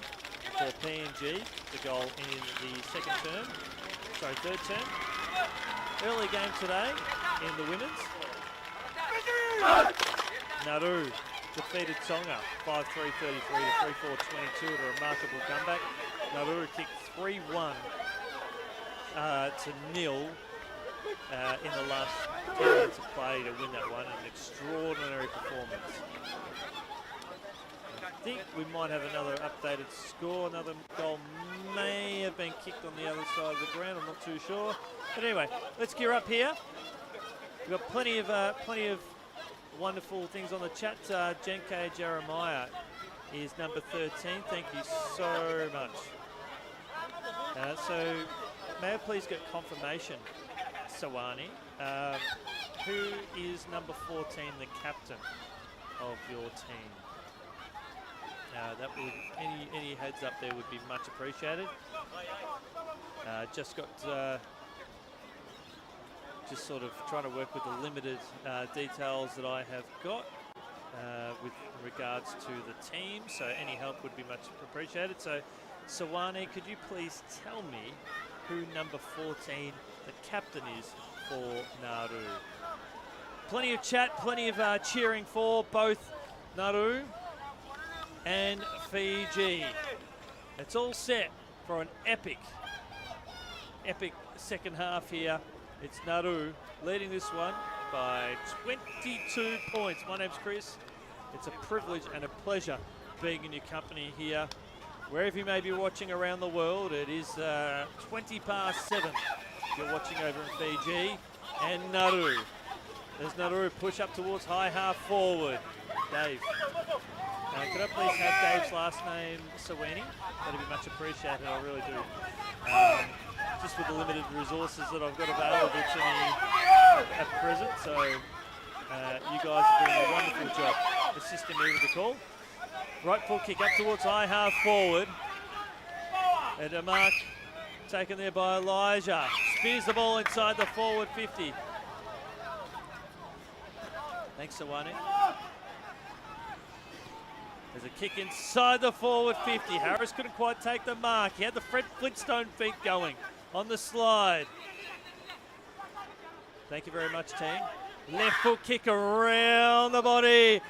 for PNG, the goal in the third term. Early game today in the women's. Nauru defeated Tonga 5-3-33 to 3-4-22 at a remarkable comeback. Nauru kicked 3-1 to 0 in the last 10 minutes of play to win that one. An extraordinary performance. I think we might have another updated score. Another goal may have been kicked on the other side of the ground. I'm not too sure. But anyway, let's gear up here. We've got plenty of wonderful things on the chat. Jenke Jeremiah is number 13. Thank you so much. So may I please get confirmation, Sawani, who is number 14, the captain of your team? That would any heads up there would be much appreciated. Just sort of trying to work with the limited details that I have got with regards to the team, so any help would be much appreciated. So, Sawane, could you please tell me who number 14, the captain, is for Nauru? Plenty of chat, plenty of cheering for both Nauru and Fiji. It's all set for an epic second half here. It's Nauru leading this one by 22 points. My name's Chris. It's a privilege and a pleasure being in your company here. Wherever you may be watching around the world, it is 20 past 7. You're watching over in Fiji. And Nauru. There's Nauru push up towards high half forward. Dave. Could I please have Dave's last name, Sawani? That'd be much appreciated, I really do. Just with the limited resources that I've got available to me at present, so You guys are doing a wonderful job assisting me with the call. Right full kick up towards high half forward. And a mark taken there by Elijah. Spears the ball inside the forward 50. Thanks, Sawani. There's a kick inside the forward 50. Harris couldn't quite take the mark. He had the Fred Flintstone feet going on the slide. Thank you very much, team. Left foot kick around the body.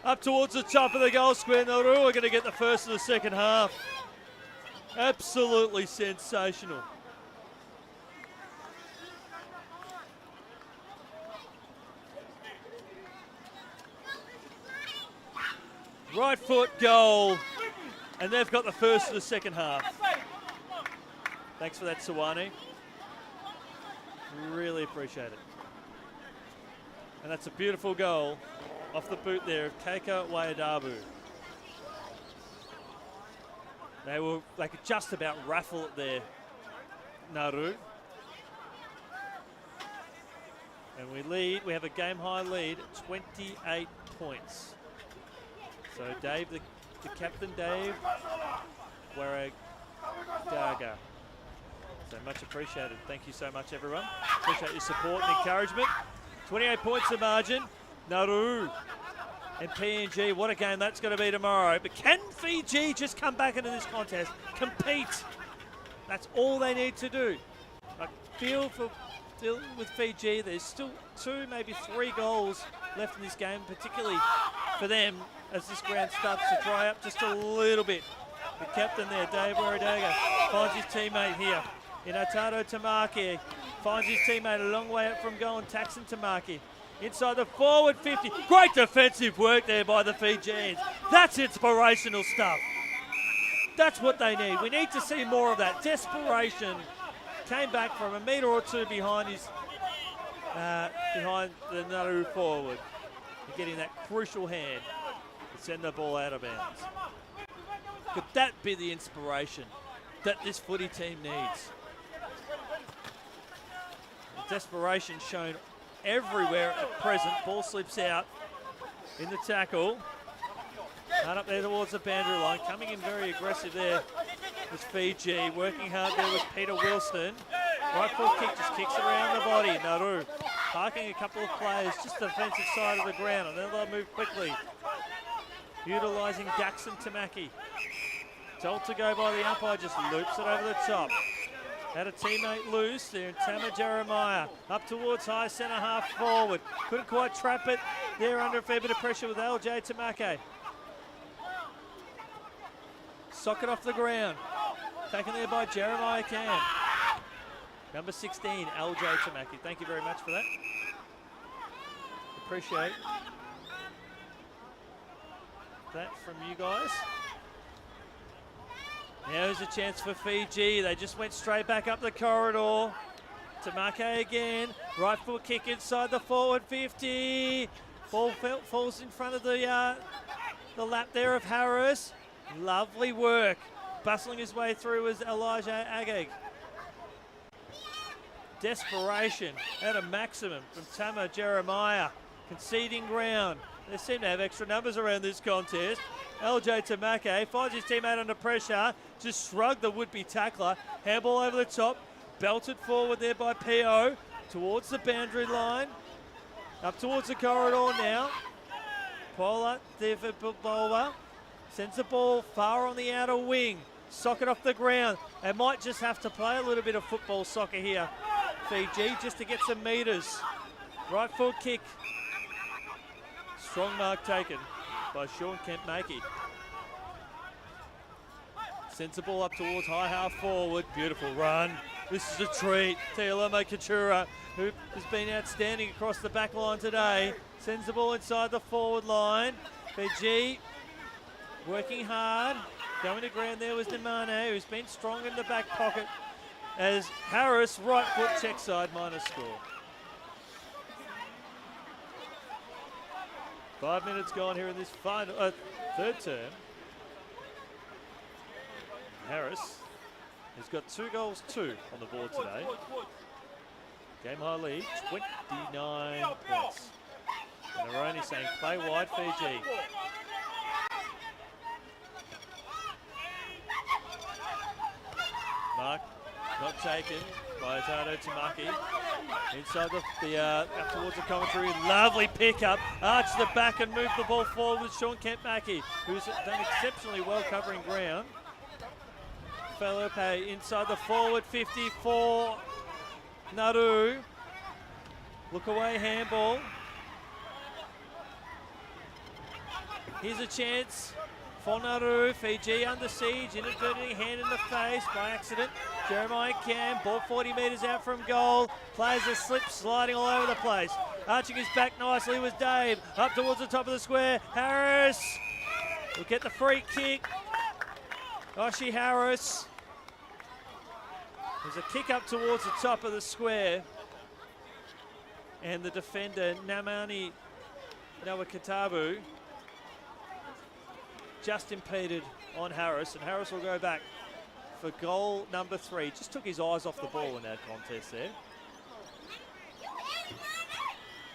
Up towards the top of the goal square. Nauru are going to get the first of the second half. Absolutely sensational. Right foot goal, and they've got the first of the second half. Thanks for that, Sawani. Really appreciate it. And that's a beautiful goal off the boot there of Keiko Wayadabu. They could just about raffle it there, Nauru. And we have a game high lead, 28 points. So Dave, the captain Dave, Waragaga. So much appreciated. Thank you so much, everyone. Appreciate your support and encouragement. 28 points the margin. Nauru and PNG, what a game that's going to be tomorrow. But can Fiji just come back into this contest, compete? That's all they need to do. I feel with Fiji, there's still 2, maybe 3 goals left in this game, particularly for them as this ground starts to dry up just a little bit. The captain there, Dave Waradaga, finds his teammate here in Atato Tamaki. Finds his teammate a long way up from goal, and Taxon Tamaki. Inside the forward 50. Great defensive work there by the Fijians. That's inspirational stuff. That's what they need. We need to see more of that. Desperation. Came back from a metre or two behind behind the Nauru forward. And getting that crucial hand to send the ball out of bounds. Could that be the inspiration that this footy team needs? The desperation shown everywhere at present. Ball slips out in the tackle. Hard up there towards the boundary line. Coming in very aggressive there was Fiji. Working hard there was Peter Wilson. Right foot kick just kicks around the body. Nauru parking a couple of players just the defensive side of the ground, and then they'll move quickly. Utilising Jackson Tamaki. Told to go by the umpire, just loops it over the top. Had a teammate loose there in Tama Jeremiah. Up towards high centre half forward. Couldn't quite trap it. There under a fair bit of pressure with LJ Tamake. Socket off the ground. Taken there by Jeremiah Cam. Number 16, LJ Tamaki. Thank you very much for that. Appreciate that from you guys. Now there's a chance for Fiji. They just went straight back up the corridor. Tamake again. Right foot kick inside the forward 50. Ball falls in front of the lap there of Harris. Lovely work. Bustling his way through was Elijah Agag. Desperation at a maximum from Tama Jeremiah. Conceding ground. They seem to have extra numbers around this contest. LJ Tamake finds his teammate under pressure. Just shrugged the would-be tackler. Handball over the top. Belted forward there by P.O. Towards the boundary line. Up towards the corridor now. Paula Devabola sends the ball far on the outer wing. Socket off the ground. They might just have to play a little bit of football soccer here, Fiji, just to get some metres. Right foot kick. Strong mark taken by Sean Kent-Makey. Sends the ball up towards high half forward. Beautiful run. This is a treat. Teolome Katura, who has been outstanding across the back line today, sends the ball inside the forward line. Fiji working hard. Going to ground there was Nemane, who's been strong in the back pocket, as Harris, right foot check side, minus score. 5 minutes gone here in this final, third term. Harris has got 2 goals, 2 on the board today. Game high lead, 29 points. Naroni saying play wide, Fiji. Mark not taken by Tato Tamaki. Inside up towards the commentary. Lovely pickup. Arches the back and moved the ball forward with Sean Kent-Mackie, who's done exceptionally well covering ground. Felope inside the forward 54. Nauru. Look away handball. Here's a chance for Nauru. Fiji under siege. Inadvertently hand in the face by accident. Jeremiah Cam. Ball 40 metres out from goal. Plays a slip, sliding all over the place. Arching his back nicely was Dave. Up towards the top of the square. Harris will get the free kick. Oshie Harris. There's a kick up towards the top of the square. And the defender, Namani Nawakatabu, just impeded on Harris. And Harris will go back for goal number 3. Just took his eyes off the ball in that contest there.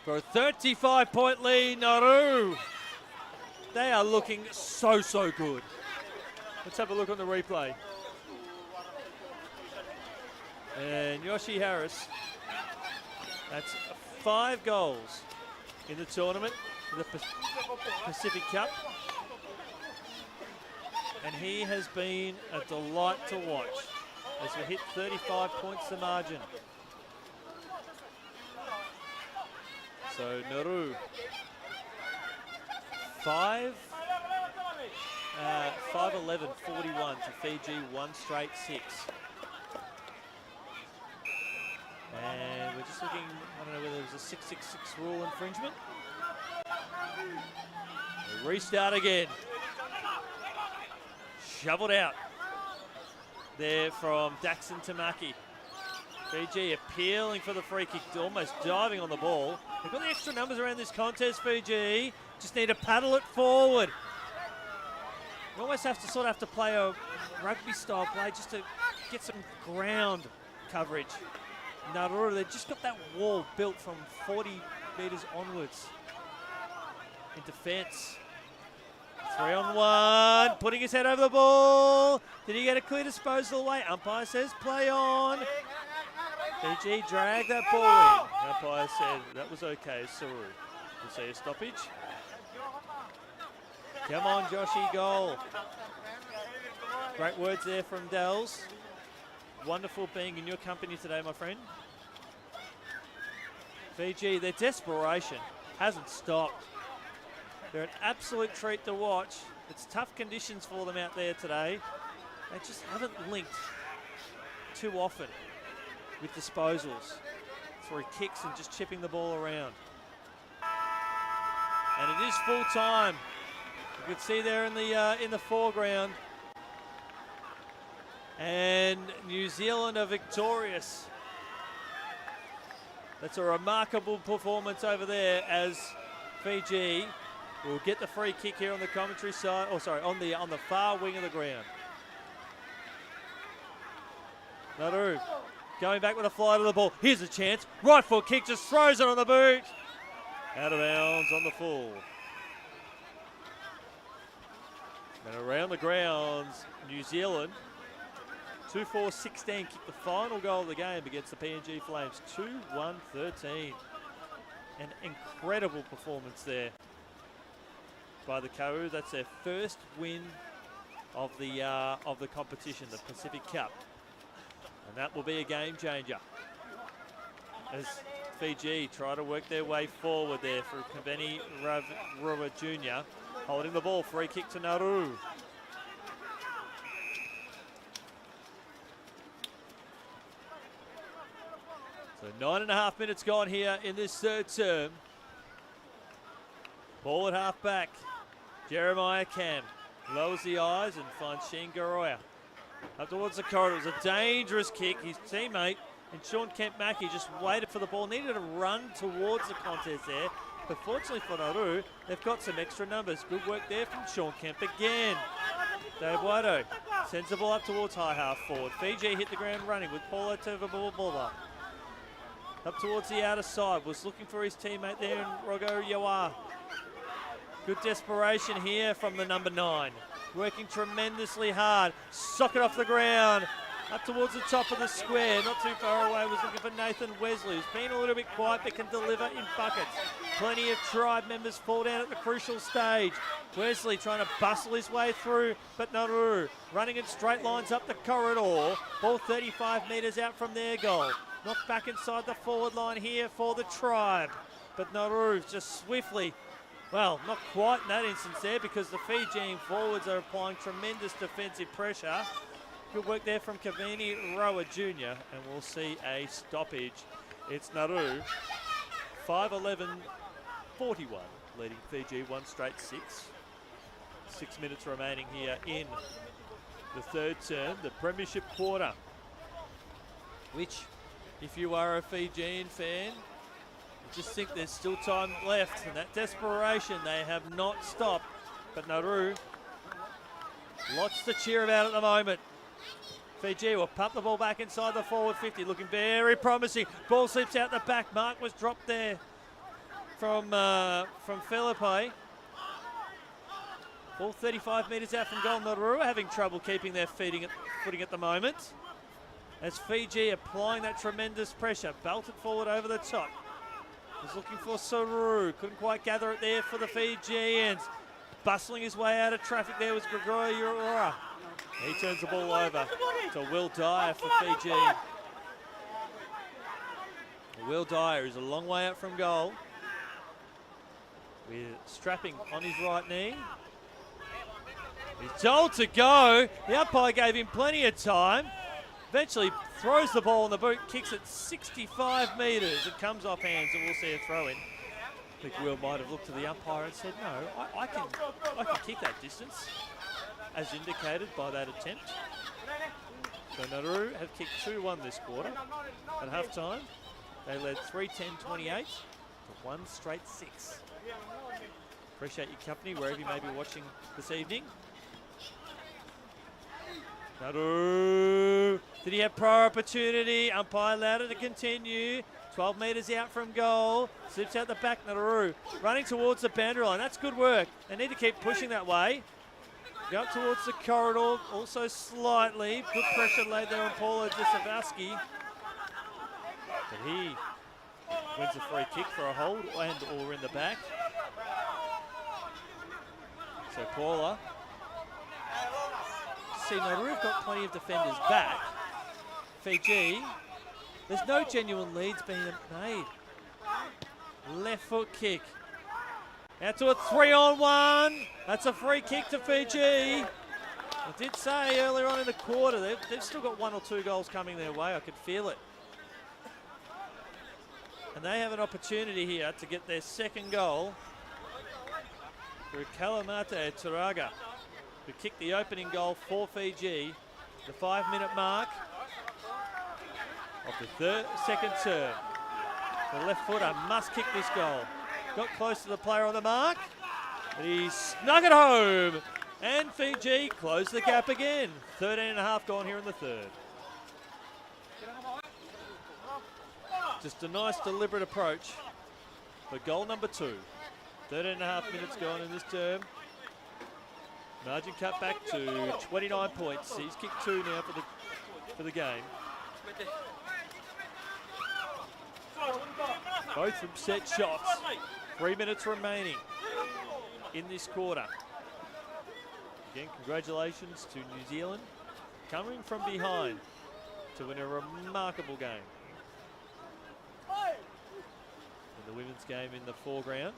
For a 35-point lead, Nauru. They are looking so good. Let's have a look on the replay. And Yoshi Harris, that's 5 goals in the tournament, the Pacific Cup. And he has been a delight to watch as we hit 35 points the margin. So Nauru, 5-11, 41 to Fiji, 1 straight 6. And we're just looking, I don't know whether it was a 666 rule infringement. We restart again. Shoveled out there from Daxon Tamaki. Fiji appealing for the free kick, almost diving on the ball. They've got the extra numbers around this contest, Fiji. Just need to paddle it forward. You almost have to play a rugby style play just to get some ground coverage. Nauru, they've just got that wall built from 40 metres onwards in defence. 3-on-1, putting his head over the ball. Did he get a clear disposal away? Umpire says play on. Fiji dragged that ball in. Umpire said that was okay, Saru. We'll see a stoppage. Come on, Joshy, goal. Great words there from Dells. Wonderful being in your company today, my friend. Fiji, their desperation hasn't stopped. They're an absolute treat to watch. It's tough conditions for them out there today. They just haven't linked too often with disposals through kicks and just chipping the ball around. And it is full time. You can see there in the foreground. And New Zealand are victorious. That's a remarkable performance over there as Fiji will get the free kick here on the commentary side, on the far wing of the ground. Nauru going back with a fly to the ball. Here's a chance. Right foot kick, just throws it on the boot. Out of bounds on the full. And around the grounds, New Zealand 2-4-16 kicked the final goal of the game against the PNG Flames. 2-1-13. An incredible performance there by the Karu. That's their first win of the competition, the Pacific Cup. And that will be a game changer as Fiji try to work their way forward there through Kaveni Rua Jr. holding the ball. Free kick to Nauru. So 9.5 minutes gone here in this third term. Ball at half back. Jeremiah Cam lowers the eyes and finds Sheen Garoya. Up towards the corridor. It was a dangerous kick. His teammate and Sean Kent-Mackie just waited for the ball. Needed to run towards the contest there. But fortunately for Nauru, they've got some extra numbers. Good work there from Sean Kemp again. Dave Wado sends the ball up towards high half forward. Fiji hit the ground running with Paulo Tuvabula. Up towards the outer side. Was looking for his teammate there in Rogo Yawa. Good desperation here from the number 9. Working tremendously hard. Socket off the ground. Up towards the top of the square. Not too far away. Was looking for Nathan Wesley, who's been a little bit quiet but can deliver in buckets. Plenty of tribe members fall down at the crucial stage. Wesley trying to bustle his way through, but Nauru running in straight lines up the corridor. Ball 35 metres out from their goal. Knocked back inside the forward line here for the tribe. But Nauru just swiftly, well, not quite in that instance there because the Fijian forwards are applying tremendous defensive pressure. Good work there from Kavini Roa Jr. and we'll see a stoppage. It's Nauru, 5-11-41, leading Fiji 1 straight 6. 6 minutes remaining here in the third term, the Premiership quarter, which, if you are a Fijian fan, you just think there's still time left, and that desperation, they have not stopped. But Nauru, lots to cheer about at the moment. Fiji will pump the ball back inside the forward 50, looking very promising. Ball slips out the back. Mark was dropped there from Philippe. Ball 35 metres out from goal. Nauru having trouble keeping their footing at the moment. As Fiji applying that tremendous pressure, belted forward over the top. Was looking for Saru, couldn't quite gather it there for the Fijians. Bustling his way out of traffic there was Gregory Urora. He turns the ball over to Will Dyer for Fiji. Will Dyer is a long way out from goal, with strapping on his right knee. He's told to go. The umpire gave him plenty of time. Eventually throws the ball in the boot, kicks it 65 metres. It comes off hands and we'll see a throw in. I think Will might have looked to the umpire and said, no, I can kick that distance, as indicated by that attempt. So Nauru have kicked 2-1 this quarter. At half time, they led 3-10-28 to 1 straight 6. Appreciate your company wherever you may be watching this evening. Nauru, did he have prior opportunity? Umpire allowed it to continue. 12 metres out from goal. Slips out the back, Nauru. Running towards the boundary line. That's good work. They need to keep pushing that way. Go up towards the corridor, also slightly. Good pressure laid there on Paulo Disavowski. But he wins a free kick for a hold and or in the back. So Paula. See, Nauru have got plenty of defenders back. Fiji, there's no genuine leads being made. Left foot kick. Out to a 3-on-1. That's a free kick to Fiji. I did say earlier on in the quarter, they've still got 1 or 2 goals coming their way. I could feel it. And they have an opportunity here to get their second goal through Kalamate Turaga, who kicked the opening goal for Fiji. The 5-minute mark of the second term. The left footer must kick this goal. Got close to the player on the mark, but he snuck it home. And Fiji closed the gap again. 13.5 gone here in the third. Just a nice deliberate approach for goal number 2. 13.5 minutes gone in this term. Margin cut back to 29 points. He's kicked 2 now for the game. Both from set shots. 3 minutes remaining in this quarter. Again, congratulations to New Zealand, coming from behind to win a remarkable game. In the women's game in the foreground.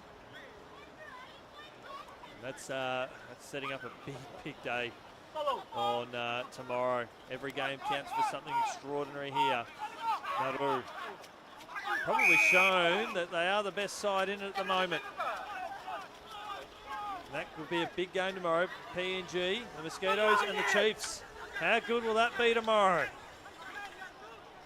And that's setting up a big day on tomorrow. Every game counts for something extraordinary here. Nauru probably shown that they are the best side in it at the moment. And that could be a big game tomorrow. PNG, the Mosquitoes and the Chiefs. How good will that be tomorrow?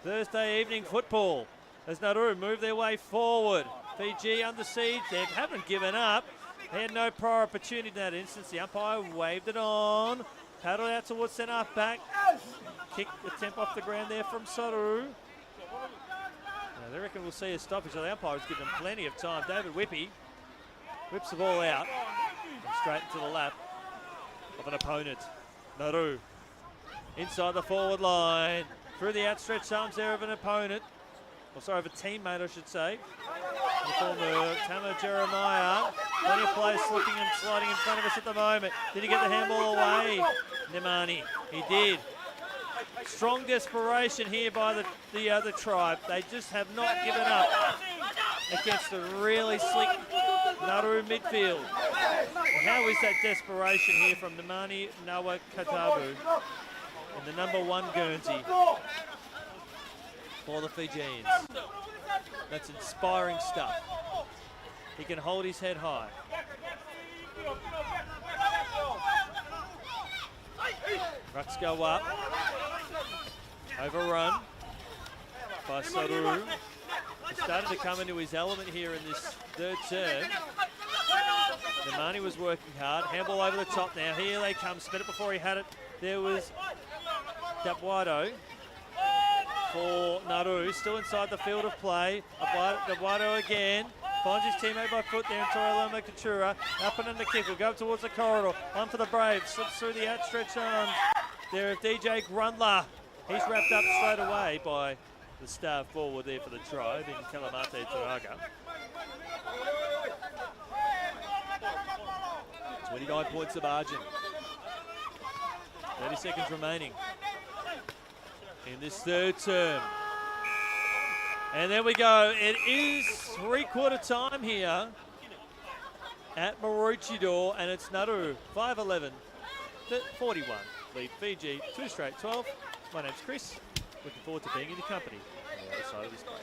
Thursday evening football as Nauru move their way forward. Fiji under siege. They haven't given up. They had no prior opportunity in that instance. The umpire waved it on. Paddled out towards centre half back. Kick attempt off the ground there from Saru. Now I reckon we'll see a stoppage. The umpire has given them plenty of time. David Whippy whips the ball out and straight into the lap of an opponent. Nauru inside the forward line. Through the outstretched arms there of an opponent. Or sorry, of a teammate, I should say. The former Tamo Jeremiah. Plenty of players slipping and sliding in front of us at the moment. Did he get the handball away? Nemani, he did. Strong desperation here by the tribe. They just have not given up against a really slick Nauru midfield. And how is that desperation here from Nemani Nawa Katabu in the number 1 Guernsey for the Fijians? That's inspiring stuff. He can hold his head high. Rucks go up. Overrun by Saru. He started to come into his element here in this third term. Nemani was working hard. Handball over the top now. Here they come. Spin it before he had it. There was Dapwado for Nauru. Still inside the field of play. Dapwado again. Finds his teammate by foot there in Torello Makatura. Up and in the kick. Will go towards the corridor. On for the Braves. Slips through the outstretched arms. There of DJ Grundler. He's wrapped up straight away by the star forward there for the tribe in Kalamate Turaga. 29 points the margin. 30 seconds remaining in this third term. And there we go. It is 3/4 time here at Maroochydore, and it's Nauru 5-11 to 41. Lead Fiji 2 straight 12. My name's Chris. Looking forward to being in your company on the other side of this break.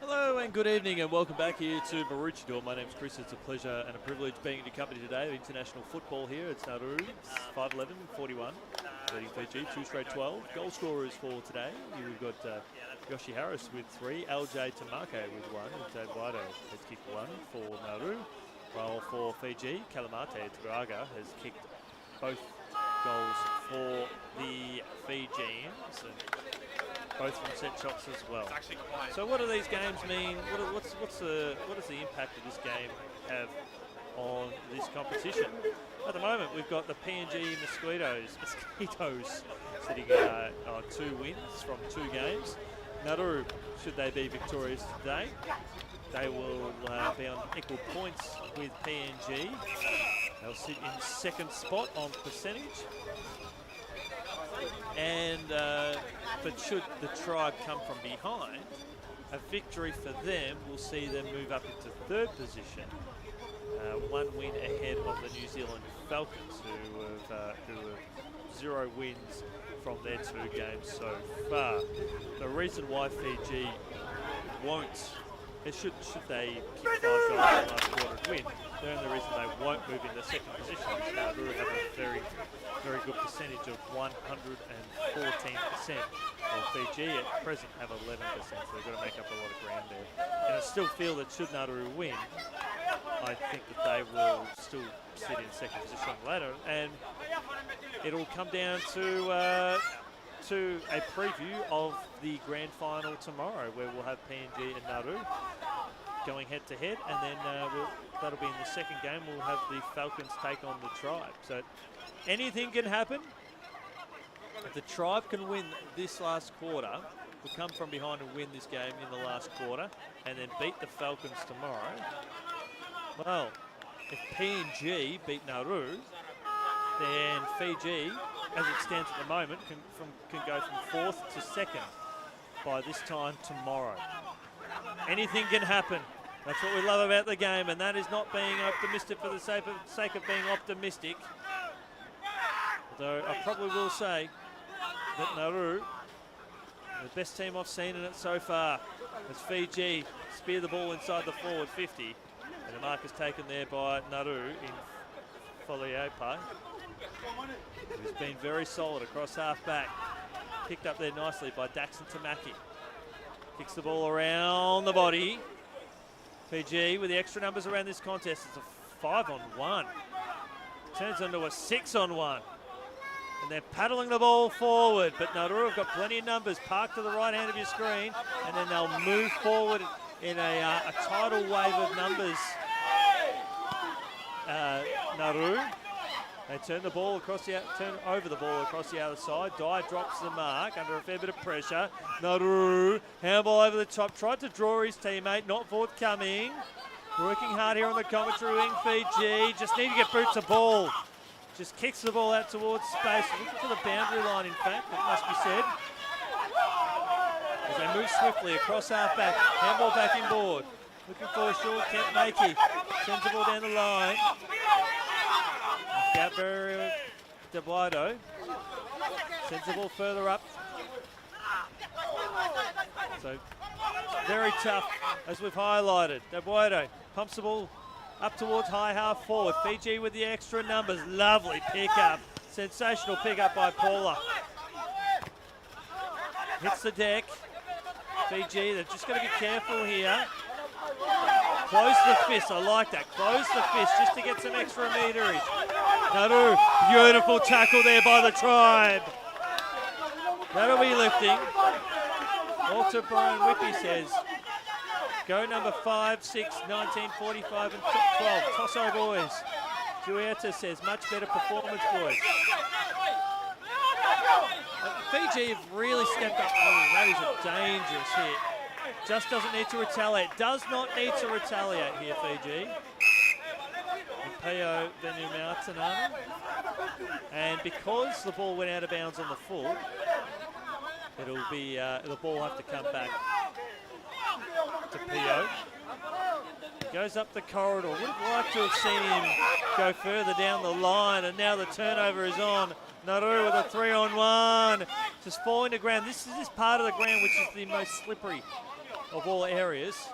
Hello and good evening and welcome back here to Maroochydore. My name's Chris. It's a pleasure and a privilege being in your company today of international football here. It's Nauru, 5-11, 41, leading Fiji, 2 straight 12. Goal scorers for today, you've got Yoshi Harris with 3, LJ Tamake with 1, and Dave Wido has kicked 1 for Nauru, while for Fiji, Kalamate Turaga has kicked both goals for the Fijians, and both from set shots as well. So what do these games mean? What does the impact of this game have on this competition? At the moment, we've got the PNG Mosquitoes sitting on 2 wins from 2 games. Nauru, should they be victorious today, they will be on equal points with PNG. They'll sit in second spot on percentage. And but should the Tribe come from behind, a victory for them will see them move up into 3rd position. 1 win ahead of the New Zealand Falcons, who have 0 wins from their 2 games so far. The reason why Fiji won't, should they kick 5 goals in the last quarter and win, the only reason they won't move into 2nd position is Nauru have a very good percentage of 114%. While Fiji at present have 11%, so they've got to make up a lot of ground there. And I still feel that should Nauru win, I think that they will still sit in 2nd position on the ladder, and it'll come down to a preview of the grand final tomorrow, where we'll have PNG and Nauru going head to head, and then that'll be in the 2nd game. We'll have the Falcons take on the Tribe. So anything can happen. If the Tribe can win this last quarter, will come from behind and win this game in the last quarter, and then beat the Falcons tomorrow. Well, if PNG beat Nauru, then Fiji, as it stands at the moment, can go from 4th to 2nd by this time tomorrow. Anything can happen. That's what we love about the game, and that is not being optimistic for the sake of being optimistic. Although I probably will say that Nauru, the best team I've seen in it so far, as Fiji spear the ball inside the forward 50, and the mark is taken there by Nauru in Foliepa, who's been very solid across half back. Picked up there nicely by Daxon Tamaki. Kicks the ball around the body. Fiji with the extra numbers around this contest. It's a 5-on-1. Turns into a 6-on-1. And they're paddling the ball forward, but Nauru have got plenty of numbers parked to the right hand of your screen, and then they'll move forward in a tidal wave of numbers. Nauru, they turn over the ball across the other side. Dye drops the mark under a fair bit of pressure. Nauru, handball over the top, tried to draw his teammate, not forthcoming. Working hard here on the commentary wing, Fiji. Just need to get boots of ball. Just kicks the ball out towards space, looking for the boundary line, in fact, it must be said. As they move swiftly across half back, handball back inboard. Looking for a short, Kent Makey. Sends the ball down the line. Gabriel DeBuido sends the ball further up. So, very tough, as we've highlighted. DeBuido pumps the ball up towards high half forward. Fiji with the extra numbers. Lovely pickup. Sensational pickup by Paula. Hits the deck. Fiji, they've just got to be careful here. Close the fist. I like that. Close the fist just to get some extra meterage. Nauru, beautiful tackle there by the Tribe. That'll be lifting. Walter Brian Whippy says, go number 5, 6, 19, 45 and 12. Tosso boys. Julieta says, much better performance, boys. Fiji have really stepped up. Oh, that is a dangerous hit. Just doesn't need to retaliate. Does not need to retaliate here, Fiji. Peo Venumartinana. And because the ball went out of bounds on the full, it'll be the ball will have to come back to Peo. Goes up the corridor. Would have liked to have seen him go further down the line, and now the turnover is on. Nauru with a 3-on-1. Just falling to ground. This is this part of the ground which is the most slippery of all areas.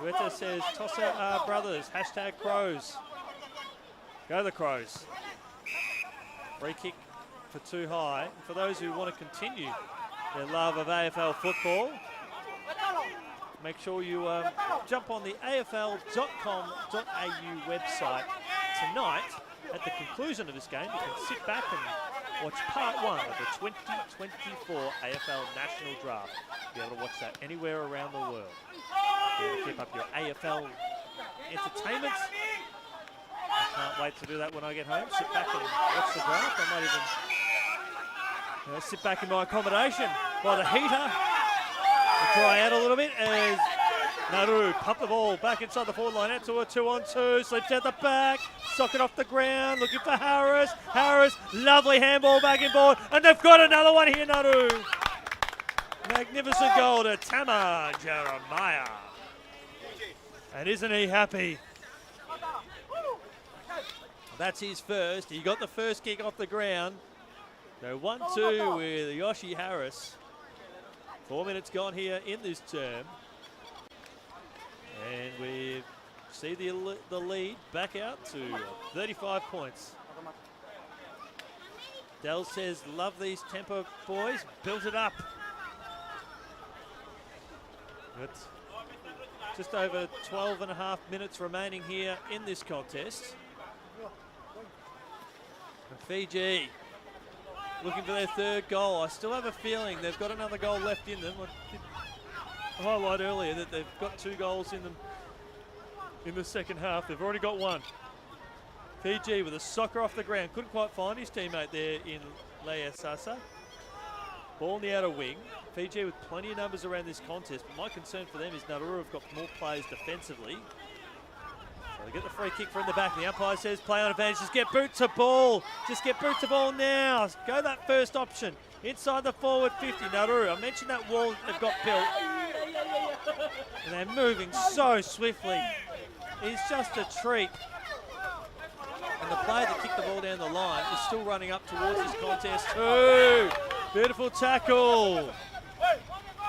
Huerta says, toss out our brothers. Hashtag Crows. Go the Crows. Free kick for too high. For those who want to continue their love of AFL football, make sure you jump on the afl.com.au website tonight, at the conclusion of this game, you can sit back and watch part 1 of the 2024 AFL National Draft. You'll be able to watch that anywhere around the world. You're able to keep up your AFL entertainments. I can't wait to do that when I get home. Sit back and watch the draft. I might even sit back in my accommodation by the heater. Dry out a little bit as Nauru pump the ball back inside the forward line, out to a 2-on-2, slips out the back, sock it off the ground, looking for Harris. Harris, lovely handball back in board, and they've got another one here, Nauru. Magnificent goal to Tama Jeremiah. And isn't he happy? That's his first. He got the first kick off the ground. So 1-2 with Yoshi Harris. 4 minutes gone here in this term. And we see the lead back out to 35 points. Dell says, love these tempo boys, built it up. It's just over 12 and a half minutes remaining here in this contest. And Fiji looking for their third goal. I still have a feeling they've got another goal left in them. I did highlight earlier that they've got 2 goals in them in the second half. They've already got 1. Fiji with a soccer off the ground. Couldn't quite find his teammate there in Lea Sasa. Ball in the outer wing. Fiji with plenty of numbers around this contest, but my concern for them is Nauru have got more players defensively. So they get the free kick from the back. The umpire says play on advantage. Just get boot to ball. Just get boot to ball now. Go that first option. Inside the forward 50. Nauru, I mentioned that wall that they've got built. And they're moving so swiftly. It's just a treat. And the player that kicked the ball down the line is still running up towards this contest too. Beautiful tackle.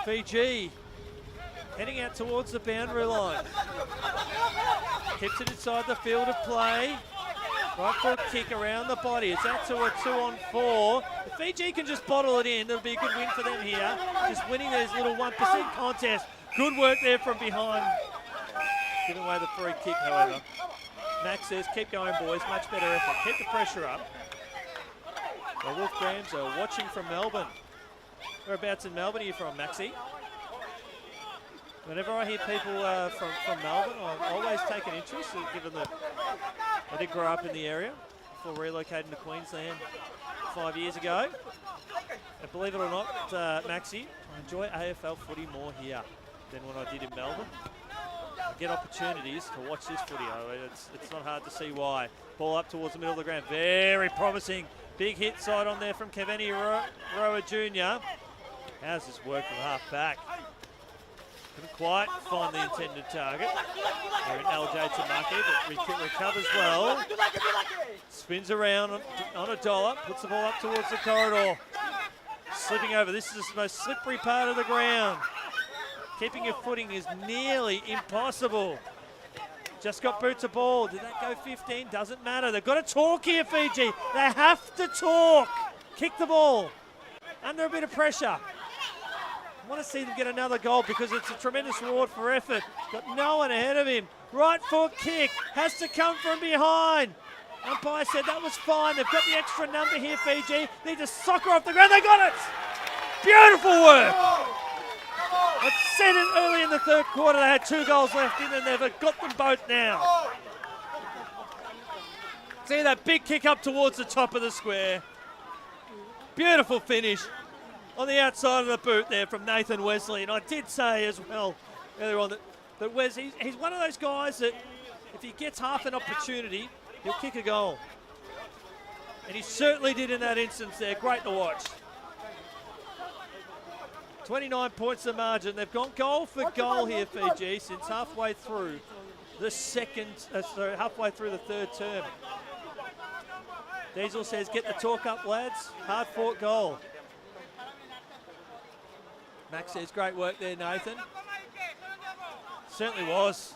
Fiji heading out towards the boundary line. Keeps it inside the field of play. Right foot kick around the body. It's out to a 2-on-4. If Fiji can just bottle it in, it'll be a good win for them here. Just winning these little 1% contests. Good work there from behind. Giving away the free kick, however. Max says, keep going, boys. Much better effort. Keep the pressure up. The Wolf Grams are watching from Melbourne. Whereabouts in Melbourne are you from, Maxie? Whenever I hear people from Melbourne, I always take an interest, given that I did grow up in the area before relocating to Queensland 5 years ago. And believe it or not, Maxie, I enjoy AFL footy more here than when I did in Melbourne. I get opportunities to watch this footy. It's not hard to see why. Ball up towards the middle of the ground. Very promising. Big hit side on there from Keveni Roa Jr. How's this work from half back? Couldn't quite find the intended target. They're in LJ Tamaki, but recovers well. Spins around on a dollop, puts the ball up towards the corridor. Slipping over. This is the most slippery part of the ground. Keeping your footing is nearly impossible. Just got boot to ball. Did that go 15? Doesn't matter. They've got to talk here, Fiji. They have to talk. Kick the ball. Under a bit of pressure. I want to see them get another goal because it's a tremendous reward for effort. Got no one ahead of him. Right foot kick. Has to come from behind. Umpire said that was fine. They've got the extra number here, Fiji. Need to soccer off the ground. They got it. Beautiful work. I said it early in the third quarter. They had 2 goals left in and they've got them both now. See that big kick up towards the top of the square. Beautiful finish on the outside of the boot there from Nathan Wesley. And I did say as well earlier on that Wes, he's one of those guys that if he gets half an opportunity, he'll kick a goal. And he certainly did in that instance there. Great to watch. 29 points the margin. They've gone goal for goal here, Fiji, since halfway through the halfway through the third term. Diesel says, get the talk up, lads. Hard fought goal. Max says, great work there, Nathan. Certainly was.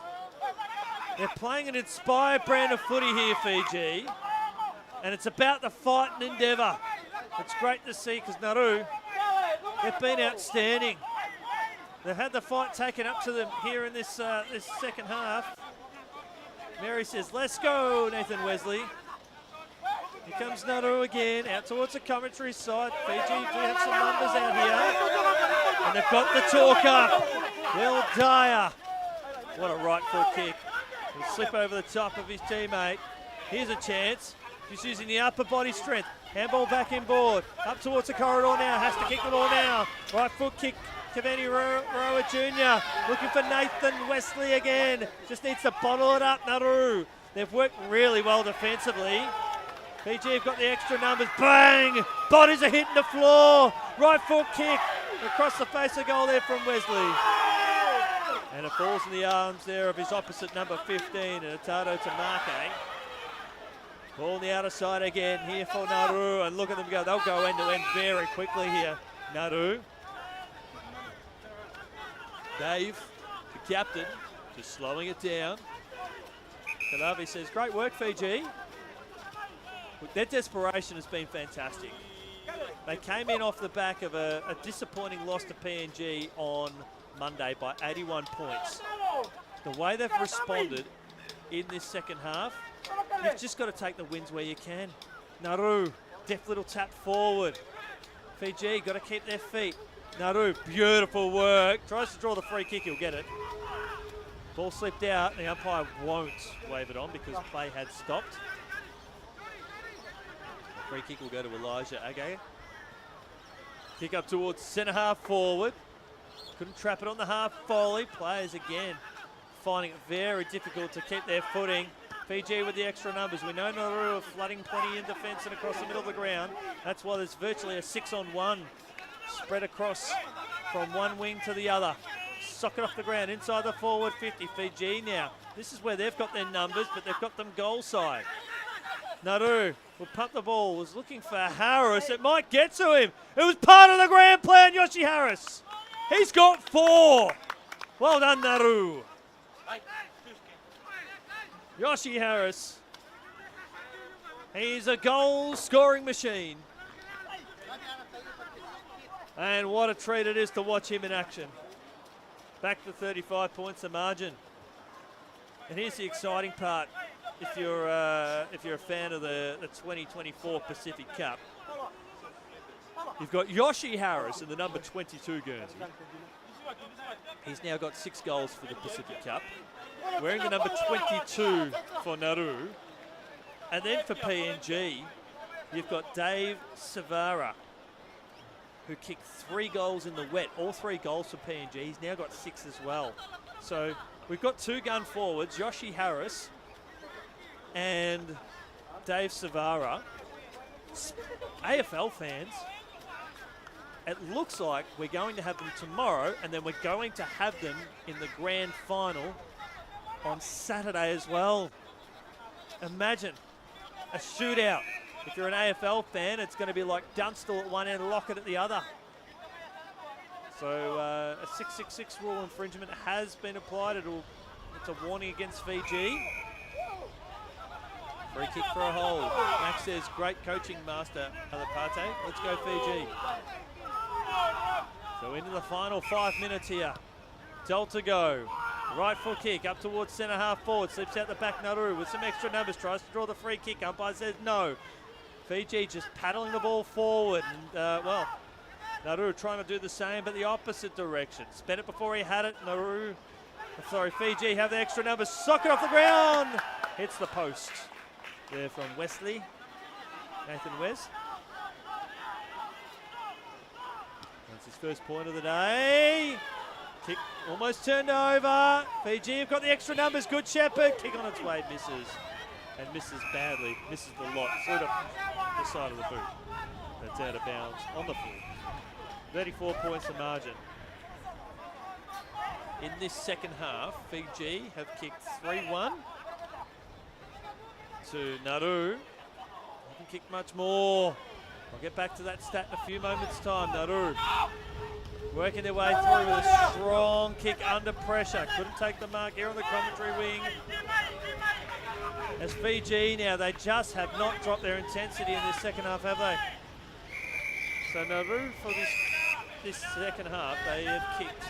They're playing an inspired brand of footy here, Fiji. And it's about the fight and endeavour. It's great to see because Nauru, they've been outstanding. They've had the fight taken up to them here in this second half. Mary says, let's go, Nathan Wesley. Here comes Nauru again, out towards the commentary side. Fiji do have some numbers out here. And they've got the talker. Will Dyer. What a right foot kick. He'll slip over the top of his teammate. Here's a chance. He's using the upper body strength. Handball back inboard. Up towards the corridor now. Has to kick the ball now. Right foot kick. Cavani Roa Jr. looking for Nathan Wesley again. Just needs to bottle it up, Nauru. They've worked really well defensively. Fiji have got the extra numbers. Bang! Bodies are hitting the floor. Right foot kick across the face of goal there from Wesley. And it falls in the arms there of his opposite number 15, and Atado Tamake. Ball on the outer side again here for Nauru, and look at them go. They'll go end to end very quickly here. Nauru. Dave, the captain, just slowing it down. Kalavi says, great work, Fiji. Their desperation has been fantastic. They came in off the back of a disappointing loss to PNG on Monday by 81 points. The way they've responded in this second half, you've just got to take the wins where you can. Nauru, deft little tap forward. Fiji, got to keep their feet. Nauru, beautiful work. Tries to draw the free kick, he'll get it. Ball slipped out, the umpire won't wave it on because play had stopped. The free kick will go to Elijah Agay. Kick up towards centre half forward. Couldn't trap it on the half volley. Players again finding it very difficult to keep their footing. Fiji with the extra numbers. We know Nauru are flooding plenty in defence and across the middle of the ground. That's why there's virtually a 6-on-1 spread across from one wing to the other. Sock it off the ground inside the forward 50. Fiji now. This is where they've got their numbers, but they've got them goal side. Nauru will pump the ball. Was looking for Harris. It might get to him. It was part of the grand plan, Yoshi Harris. He's got 4. Well done, Nauru. Yoshi Harris. He's a goal-scoring machine. And what a treat it is to watch him in action. Back to 35 points the margin. And here's the exciting part. If you're a fan of the 2024 Pacific Cup, you've got Yoshi Harris in the number 22 Guernsey. He's now got 6 goals for the Pacific Cup. Wearing the number 22 for Nauru. And then for PNG, you've got Dave Savara, who kicked 3 goals in the wet. All 3 goals for PNG. He's now got 6 as well. So we've got 2 gun forwards, Yoshi Harris and Dave Savara. AFL fans, it looks like we're going to have them tomorrow, and then we're going to have them in the grand final on Saturday as well. Imagine a shootout. If you're an AFL fan, it's going to be like Dunstall at one end, Lockett at the other. So a 666 rule infringement has been applied. It's a warning against Fiji. Free kick for a hold. Max says, great coaching, Master Alapate. Let's go, Fiji. So into the final 5 minutes here. Delta go. Right foot kick up towards centre half forward. Slips out the back, Nauru with some extra numbers. Tries to draw the free kick. Umpire says no. Fiji just paddling the ball forward. And, well, Nauru trying to do the same, but the opposite direction. Spent it before he had it. Fiji have the extra numbers. Sock it off the ground. Hits the post. There from Wesley. Nathan Wes. That's his first point of the day. Kick almost turned over. Fiji have got the extra numbers. Good Shepherd. Kick on its way. Misses. And misses badly. Misses the lot. Through the side of the boot. That's out of bounds on the floor. 34 points the margin. In this second half, Fiji have kicked 3-1 to Nauru. They can kick much more. I'll get back to that stat in a few moments' time. Nauru working their way through with a strong kick under pressure. Couldn't take the mark here on the commentary wing. As Fiji now, they just have not dropped their intensity in this second half, have they? So Nauru for this second half, they have kicked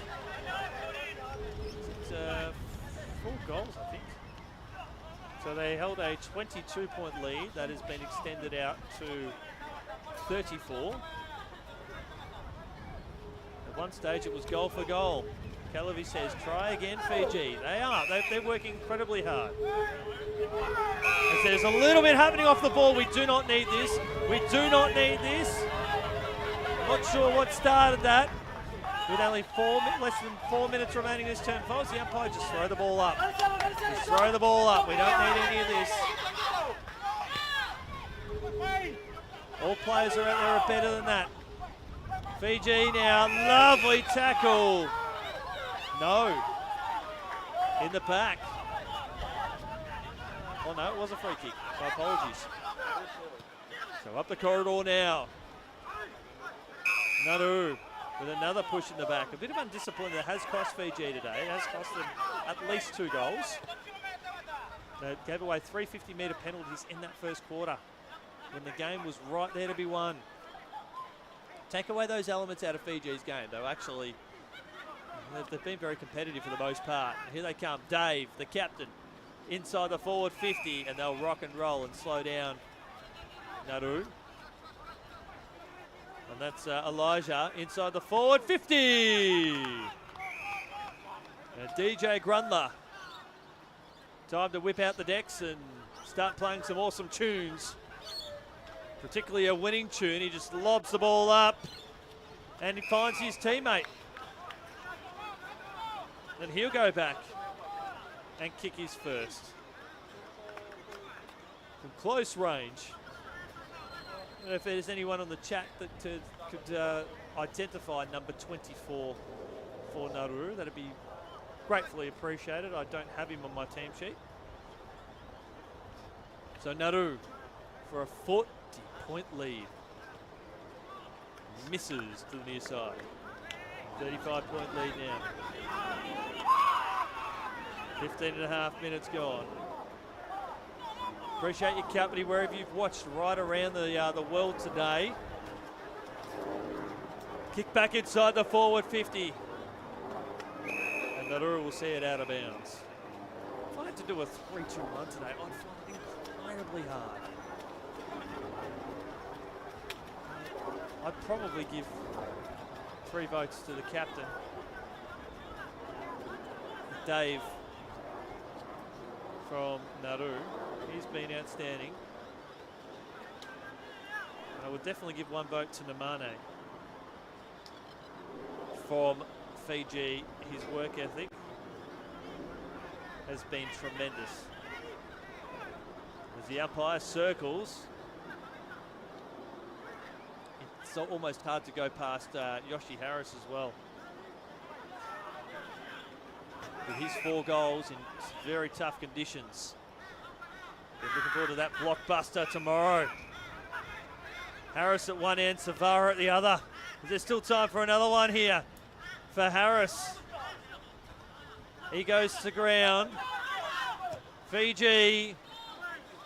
4 goals, I think. So they held a 22-point lead that has been extended out to 34. At one stage it was goal for goal. Calibre says, try again, Fiji. They are. They're working incredibly hard. As there's a little bit happening off the ball. We do not need this. We do not need this. Not sure what started that. With only less than 4 minutes remaining in this term, folks, the umpire just throw the ball up. Just throw the ball up. We don't need any of this. All players are out there are better than that. Fiji now, lovely tackle. No. In the back. Oh no, it was a free kick. My apologies. So up the corridor now. Nauru with another push in the back. A bit of undiscipline that has cost Fiji today. It has cost them at least 2 goals. They gave away 3 50-metre penalties in that first quarter when the game was right there to be won. Take away those elements out of Fiji's game. They've been very competitive for the most part. Here they come. Dave, the captain, inside the forward 50, and they'll rock and roll and slow down Nauru. And that's Elijah inside the forward 50. And DJ Grundler. Time to whip out the decks and start playing some awesome tunes. Particularly a winning tune. He just lobs the ball up and he finds his teammate. Then he'll go back and kick his first. From close range. I don't know if there's anyone on the chat that could identify number 24 for Nauru. That'd be gratefully appreciated. I don't have him on my team sheet. So Nauru for a 40-point lead. Misses to the near side. 35-point lead now. 15.5 minutes gone. Appreciate your company wherever you've watched right around the world today. Kick back inside the forward 50. And Nauru will see it out of bounds. If I had to do a 3-2 run today, I'd find it incredibly hard. I'd probably give 3 votes to the captain, Dave from Nauru. He's been outstanding. And I would definitely give 1 vote to Namane from Fiji. His work ethic has been tremendous. As the umpire circles, it's almost hard to go past Yoshi Harris as well. With his 4 goals in very tough conditions. We're looking forward to that blockbuster tomorrow. Harris at one end, Savara at the other. Is there still time for another one here for Harris? He goes to ground. Fiji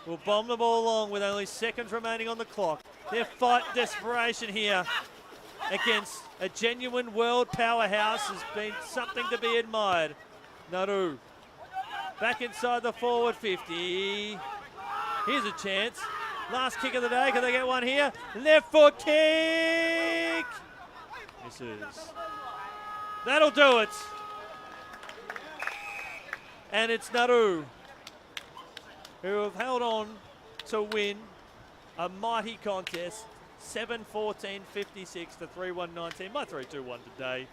will bomb the ball along with only seconds remaining on the clock. Their fight desperation here against a genuine world powerhouse has been something to be admired. Nauru back inside the forward 50. Here's a chance. Last kick of the day. Can they get one here? Left foot kick. Misses. That'll do it. And it's Nauru who have held on to win a mighty contest. 7-14-56 to 3-1-19. My 3-2-1 today.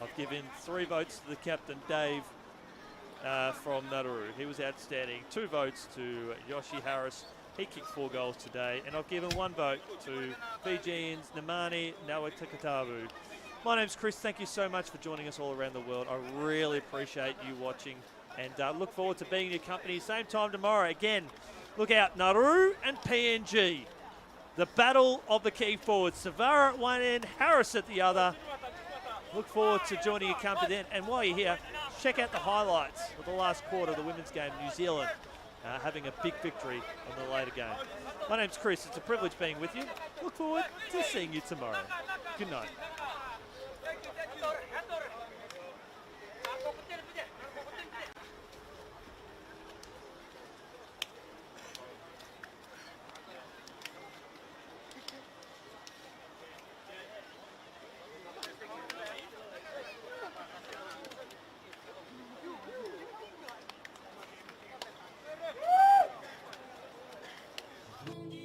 I've given 3 votes to the captain, Dave, from Nauru. He was outstanding. 2 votes to Yoshi Harris. He kicked 4 goals today. And I've given 1 vote to Fijians, Namani Nawatakaitavu. My name's Chris. Thank you so much for joining us all around the world. I really appreciate you watching and look forward to being in your company. Same time tomorrow. Again, look out, Nauru and PNG. The battle of the key forwards. Savara at one end, Harris at the other. Look forward to joining your company then. And while you're here, check out the highlights of the last quarter of the women's game. New Zealand having a big victory on the later game. My name's Chris. It's a privilege being with you. Look forward to seeing you tomorrow. Good night. grandi